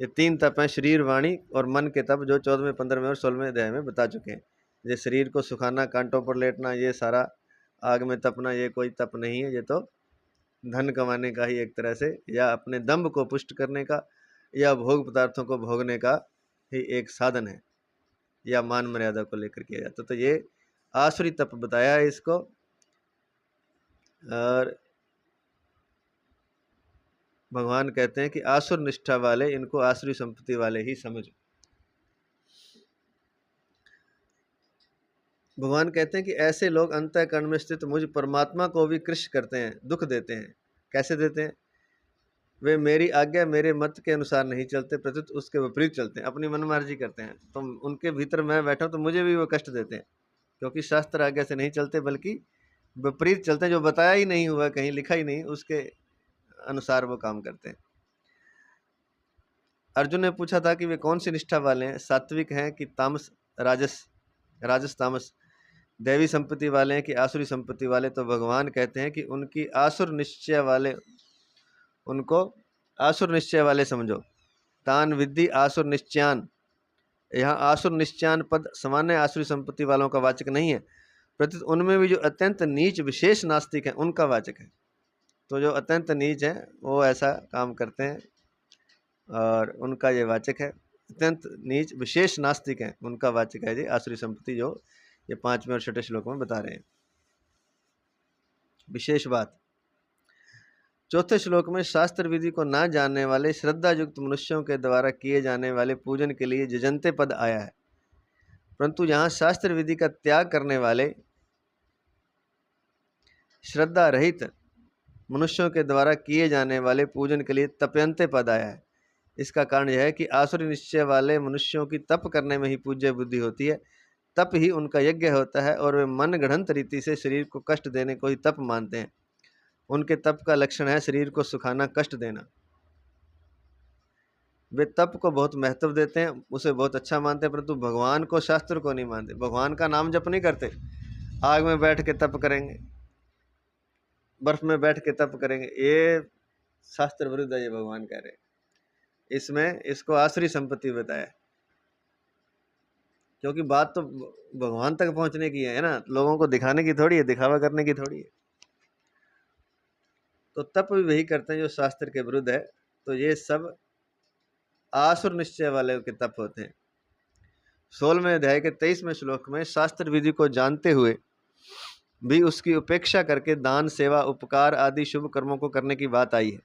ये 3 तप हैं, शरीर, वाणी और मन के तप, जो 14वें, 15वें और 16वें अध्याय में बता चुके हैं। ये शरीर को सुखाना, कांटों पर लेटना, ये सारा आग में तपना, ये कोई तप नहीं है। ये तो धन कमाने का ही एक तरह से, या अपने दंभ को पुष्ट करने का, या भोग पदार्थों को भोगने का ही एक साधन है, या मान मर्यादा को लेकर किया जाता। तो ये आसुरी तप बताया है इसको। और भगवान कहते हैं कि आसुर निष्ठा वाले इनको आसुरी संपत्ति वाले ही समझो। भगवान कहते हैं कि ऐसे लोग अंतःकरण में स्थित मुझ परमात्मा को भी कृष्ण करते हैं, दुख देते हैं। कैसे देते हैं? वे मेरी आज्ञा, मेरे मत के अनुसार नहीं चलते, प्रत्युत उसके विपरीत चलते हैं, अपनी मनमर्जी करते हैं। तो उनके भीतर मैं बैठा हूं तो मुझे भी वो कष्ट देते हैं, क्योंकि शास्त्र आज्ञा से नहीं चलते, बल्कि विपरीत चलते हैं। जो बताया ही नहीं हुआ, कहीं लिखा ही नहीं, उसके अनुसार वो काम करते हैं। अर्जुन ने पूछा था कि वे कौन सी निष्ठा वाले हैं, सात्विक हैं कि तामस, राजस तामस, दैवी संपत्ति वाले हैं कि आसुरी संपत्ति वाले? तो भगवान कहते हैं कि उनकी आसुर निश्चय वाले, उनको आसुर निश्चय वाले समझो। तान विद्धि आसुर निश्चयान। यहाँ आसुर निश्चयान पद सामान्य आसुरी संपत्ति वालों का वाचक नहीं है, प्रत्युत उनमें भी जो अत्यंत नीच विशेष नास्तिक हैं उनका वाचक है। तो जो अत्यंत नीच हैं वो ऐसा काम करते हैं और उनका ये वाचक है। अत्यंत नीच विशेष नास्तिक हैं, उनका वाचक है जी आसुरी संपत्ति, जो ये 5वें और 6ठे श्लोक में बता रहे हैं। विशेष बात 4थे श्लोक में शास्त्र विधि को ना जानने वाले श्रद्धा युक्त मनुष्यों के द्वारा किए जाने वाले पूजन के लिए जजंते पद आया है, परंतु यहाँ शास्त्र विधि का त्याग करने वाले श्रद्धा रहित मनुष्यों के द्वारा किए जाने वाले पूजन के लिए तप्यंते पद आया है। इसका कारण यह है कि आसुरी निश्चय वाले मनुष्यों की तप करने में ही पूज्य बुद्धि होती है, तप ही उनका यज्ञ होता है, और वे मन गढ़ंत रीति से शरीर को कष्ट देने को ही तप मानते हैं। उनके तप का लक्षण है शरीर को सुखाना, कष्ट देना। वे तप को बहुत महत्व देते हैं, उसे बहुत अच्छा मानते हैं, परंतु भगवान को, शास्त्र को नहीं मानते। भगवान का नाम जप नहीं करते, आग में बैठ के तप करेंगे, बर्फ में बैठ के तप करेंगे, ये शास्त्र विरुद्ध है, ये भगवान कह रहे हैं। इसमें इसको आसुरी संपत्ति बताया, क्योंकि बात तो भगवान तक पहुंचने की है ना, लोगों को दिखाने की थोड़ी है, दिखावा करने की थोड़ी है। तो तप भी वही करते हैं जो शास्त्र के विरुद्ध है। तो ये सब आसुर निश्चय वाले के तप होते हैं। 16वें अध्याय के 23वें श्लोक में शास्त्र विधि को जानते हुए भी उसकी उपेक्षा करके दान, सेवा, उपकार आदि शुभ कर्मों को करने की बात आई है।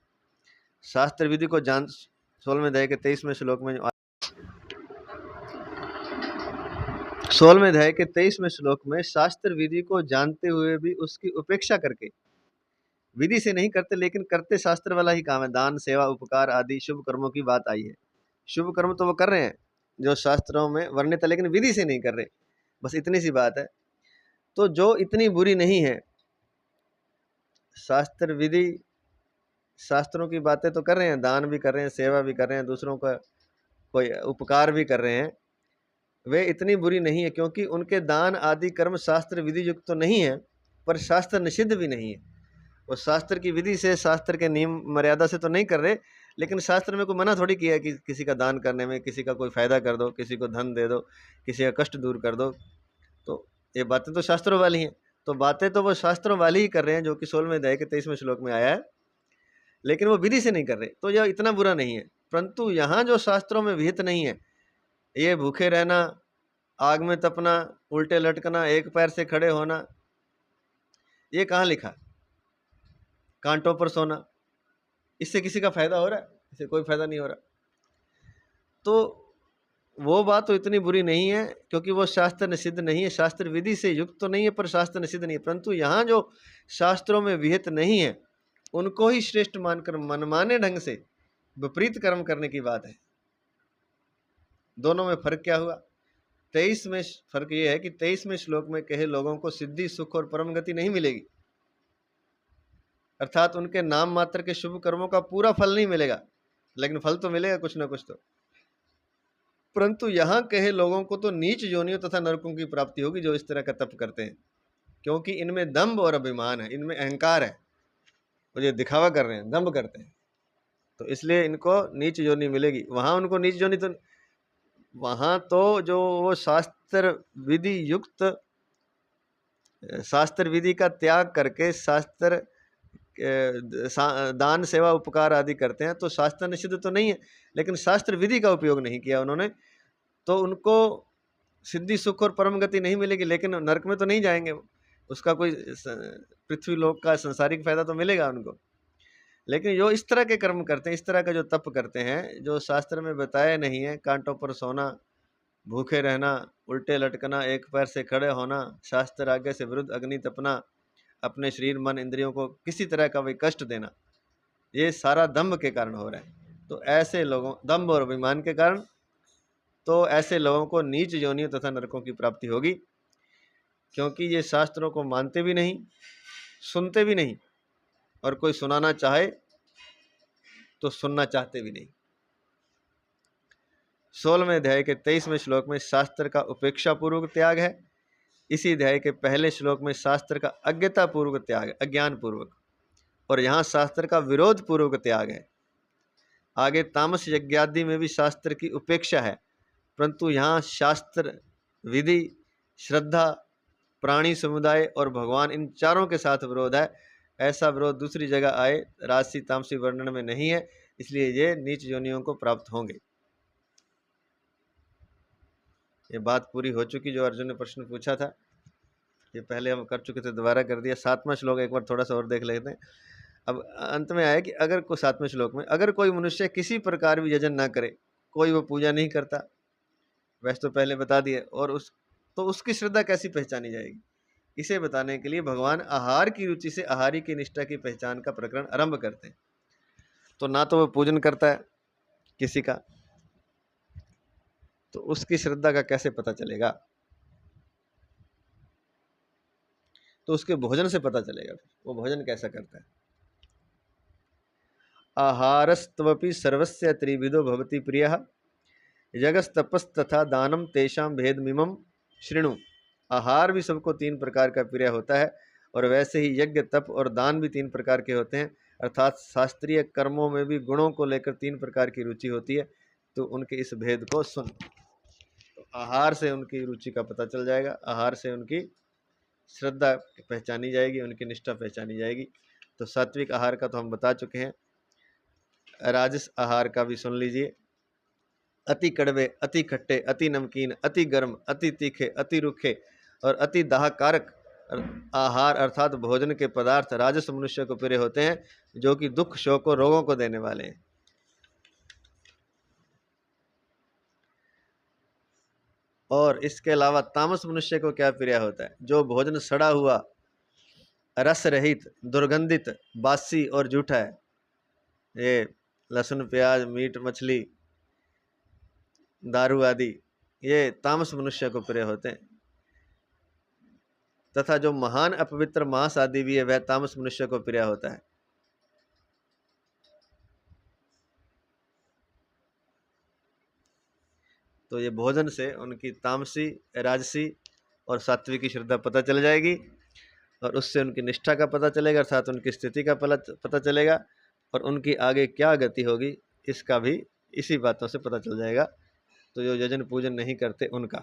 शास्त्र विधि को जान 16वें अध्याय के 23वें श्लोक में 16वें अध्याय के 23वें श्लोक में शास्त्र विधि को जानते हुए भी उसकी उपेक्षा करके, विधि से नहीं करते लेकिन करते शास्त्र वाला ही काम है, दान सेवा उपकार आदि शुभ कर्मों की बात आई है। शुभ कर्म तो वो कर रहे हैं जो शास्त्रों में वर्णित है, लेकिन विधि से नहीं कर रहे, बस इतनी सी बात है। तो जो इतनी बुरी नहीं है, शास्त्र विधि शास्त्रों की बातें तो कर रहे हैं, दान भी कर रहे हैं, सेवा भी कर रहे हैं, दूसरों का कोई उपकार भी कर रहे हैं, वे इतनी बुरी नहीं है, क्योंकि उनके दान आदि कर्म शास्त्र विधि युक्त तो नहीं है, पर शास्त्र निषिद्ध भी नहीं है। वो शास्त्र की विधि से, शास्त्र के नियम मर्यादा से तो नहीं कर रहे, लेकिन शास्त्र में कोई मना थोड़ी किया है कि किसी का दान करने में, किसी का कोई फायदा कर दो, किसी को धन दे दो, किसी का कष्ट दूर कर दो। तो ये बातें तो शास्त्रों वाली हैं, तो बातें तो वो शास्त्रों वाली ही कर रहे हैं, जो कि 16वें अध्याय के 23वें श्लोक में आया है, लेकिन वो विधि से नहीं कर रहे, तो यह इतना बुरा नहीं है। परंतु यहाँ जो शास्त्रों में विहित नहीं है, ये भूखे रहना, आग में तपना, उल्टे लटकना, एक पैर से खड़े होना, ये कहाँ लिखा? कांटों पर सोना, इससे किसी का फायदा हो रहा है? इससे कोई फायदा नहीं हो रहा। तो वो बात तो इतनी बुरी नहीं है, क्योंकि वो शास्त्र निषिद्ध नहीं है, शास्त्र विधि से युक्त तो नहीं है, पर शास्त्र निषिद्ध नहीं है। परंतु यहाँ जो शास्त्रों में विहित नहीं है, उनको ही श्रेष्ठ मानकर मनमाने ढंग से विपरीत कर्म करने की बात है। दोनों में फर्क क्या हुआ? 23 में फर्क ये है कि 23वें श्लोक में कहे लोगों को सिद्धि, सुख और परम गति नहीं मिलेगी, अर्थात उनके नाम मात्र के शुभ कर्मों का पूरा फल नहीं मिलेगा, लेकिन फल तो मिलेगा कुछ ना कुछ तो। परंतु यहाँ कहे लोगों को तो नीच योनियों तथा नरकों की प्राप्ति होगी, जो इस तरह का तप करते हैं, क्योंकि इनमें दंभ और अभिमान है, इनमें अहंकार है, वो ये दिखावा कर रहे हैं, दंभ करते हैं, तो इसलिए इनको नीच योनि मिलेगी। वहाँ उनको नीच योनि तो, वहाँ तो जो वो शास्त्र विधि युक्त, शास्त्र विधि का त्याग करके शास्त्र दान सेवा उपकार आदि करते हैं, तो शास्त्र निषिद्ध तो नहीं है, लेकिन शास्त्र विधि का उपयोग नहीं किया उन्होंने, तो उनको सिद्धि, सुख और परम गति नहीं मिलेगी, लेकिन नरक में तो नहीं जाएंगे, उसका कोई पृथ्वी लोक का संसारिक फायदा तो मिलेगा उनको। लेकिन जो इस तरह के कर्म करते हैं, इस तरह का जो तप करते हैं, जो शास्त्र में बताया नहीं है, कांटों पर सोना, भूखे रहना, उल्टे लटकना, एक पैर से खड़े होना, शास्त्र आज्ञा से विरुद्ध अग्नि तपना, अपने शरीर मन इंद्रियों को किसी तरह का भी कष्ट देना, ये सारा दंभ के कारण हो रहा है। तो ऐसे लोगों, दंभ और अभिमान के कारण, तो ऐसे लोगों को नीच योनियों तथा नरकों की प्राप्ति होगी, क्योंकि ये शास्त्रों को मानते भी नहीं, सुनते भी नहीं, और कोई सुनाना चाहे तो सुनना चाहते भी नहीं। 16वें अध्याय के 23वें श्लोक में शास्त्र का उपेक्षा पूर्वक त्याग है। इसी अध्याय के पहले श्लोक में शास्त्र का अज्ञता पूर्वक त्याग है, अज्ञान पूर्वक, और यहाँ शास्त्र का विरोध पूर्वक त्याग है। आगे तामस यज्ञादि में भी शास्त्र की उपेक्षा है, परंतु यहाँ शास्त्र, विधि, श्रद्धा, प्राणी समुदाय और भगवान, इन चारों के साथ विरोध है। ऐसा विरोध दूसरी जगह आए राजसी तामसी वर्णन में नहीं है, इसलिए ये नीच योनियों को प्राप्त होंगे। ये बात पूरी हो चुकी, जो अर्जुन ने प्रश्न पूछा था, ये पहले हम कर चुके थे, दोबारा कर दिया। 7वां श्लोक एक बार थोड़ा सा और देख लेते हैं। अब अंत में आया कि अगर कोई, 7वें श्लोक में, अगर कोई मनुष्य किसी प्रकार भी यजन ना करे, कोई वो पूजा नहीं करता, वैसे तो पहले बता दिए, और तो उसकी श्रद्धा कैसी पहचानी जाएगी, इसे बताने के लिए भगवान आहार की रुचि से आहारी की निष्ठा की पहचान का प्रकरण आरंभ करते हैं। तो ना तो वो पूजन करता है किसी का, तो उसकी श्रद्धा का कैसे पता चलेगा? तो उसके भोजन से पता चलेगा, वो भोजन कैसा करता है। आहारस्त्वपि सर्वस्य त्रिविधो भवति प्रियः, यज्ञस्तपस्तथा दानम तेषां भेदमिमं शृणु। आहार भी सबको 3 प्रकार का प्रिय होता है, और वैसे ही यज्ञ, तप और दान भी 3 प्रकार के होते हैं, अर्थात शास्त्रीय कर्मों में भी गुणों को लेकर 3 प्रकार की रुचि होती है। तो उनके इस भेद को सुन, तो आहार से उनकी रुचि का पता चल जाएगा, आहार से उनकी श्रद्धा पहचानी जाएगी, उनकी निष्ठा पहचानी जाएगी। तो सात्विक आहार का तो हम बता चुके हैं, राजस आहार का भी सुन लीजिए। अति कड़वे, अति खट्टे, अति नमकीन, अति गर्म, अति तीखे, अति रूखे और अति दाहकारक आहार अर्थात भोजन के पदार्थ राजस मनुष्य को प्रिय होते हैं, जो कि दुख, शोक और रोगों को देने वाले हैं। और इसके अलावा तामस मनुष्य को क्या प्रिय होता है? जो भोजन सड़ा हुआ, रस रहित, दुर्गंधित, बासी और जूठा है। ये लहसुन, प्याज, मीट, मछली, दारू आदि ये तामस मनुष्य को प्रिय होते हैं। तथा जो महान अपवित्र मांस आदि भी है वह तामस मनुष्य को प्रिय होता है। तो ये भोजन से उनकी तामसी, राजसी और सात्विकी श्रद्धा पता चल जाएगी, और उससे उनकी निष्ठा का पता चलेगा, अर्थात उनकी स्थिति का पता चलेगा, और उनकी आगे क्या गति होगी इसका भी इसी बातों से पता चल जाएगा। तो जो यजन पूजन नहीं करते उनका।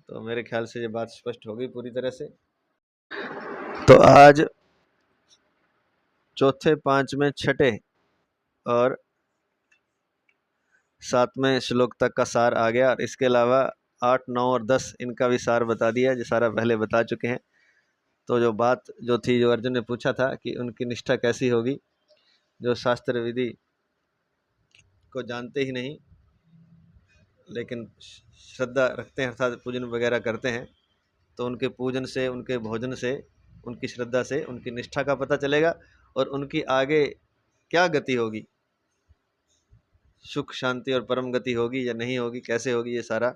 तो मेरे ख्याल से ये बात स्पष्ट हो गई पूरी तरह से। तो आज चौथे, पांचवें, छठे और सातवें श्लोक तक का सार आ गया, और इसके अलावा 8, 9 और 10 इनका भी सार बता दिया, जो सारा पहले बता चुके हैं। तो जो बात जो थी, जो अर्जुन ने पूछा था कि उनकी निष्ठा कैसी होगी, जो शास्त्र विधि को जानते ही नहीं लेकिन श्रद्धा रखते हैं, अर्थात पूजन वगैरह करते हैं, तो उनके पूजन से, उनके भोजन से, उनकी श्रद्धा से उनकी निष्ठा का पता चलेगा, और उनकी आगे क्या गति होगी, सुख शांति और परम गति होगी या नहीं होगी, कैसे होगी, ये सारा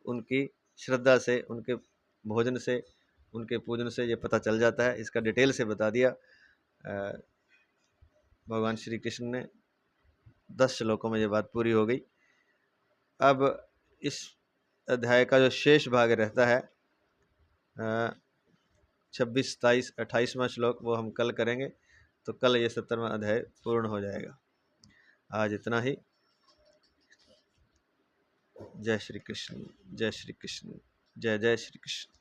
उनकी श्रद्धा से, उनके भोजन से, उनके पूजन से ये पता चल जाता है। इसका डिटेल से बता दिया भगवान श्री कृष्ण ने। 10 श्लोकों में ये बात पूरी हो गई। अब इस अध्याय का जो शेष भाग रहता है 26, 27, 28वां श्लोक, वो हम कल करेंगे। तो कल ये 70वां अध्याय पूर्ण हो जाएगा। आज इतना ही। जय श्री कृष्ण, जय श्री कृष्ण, जय जय श्री कृष्ण।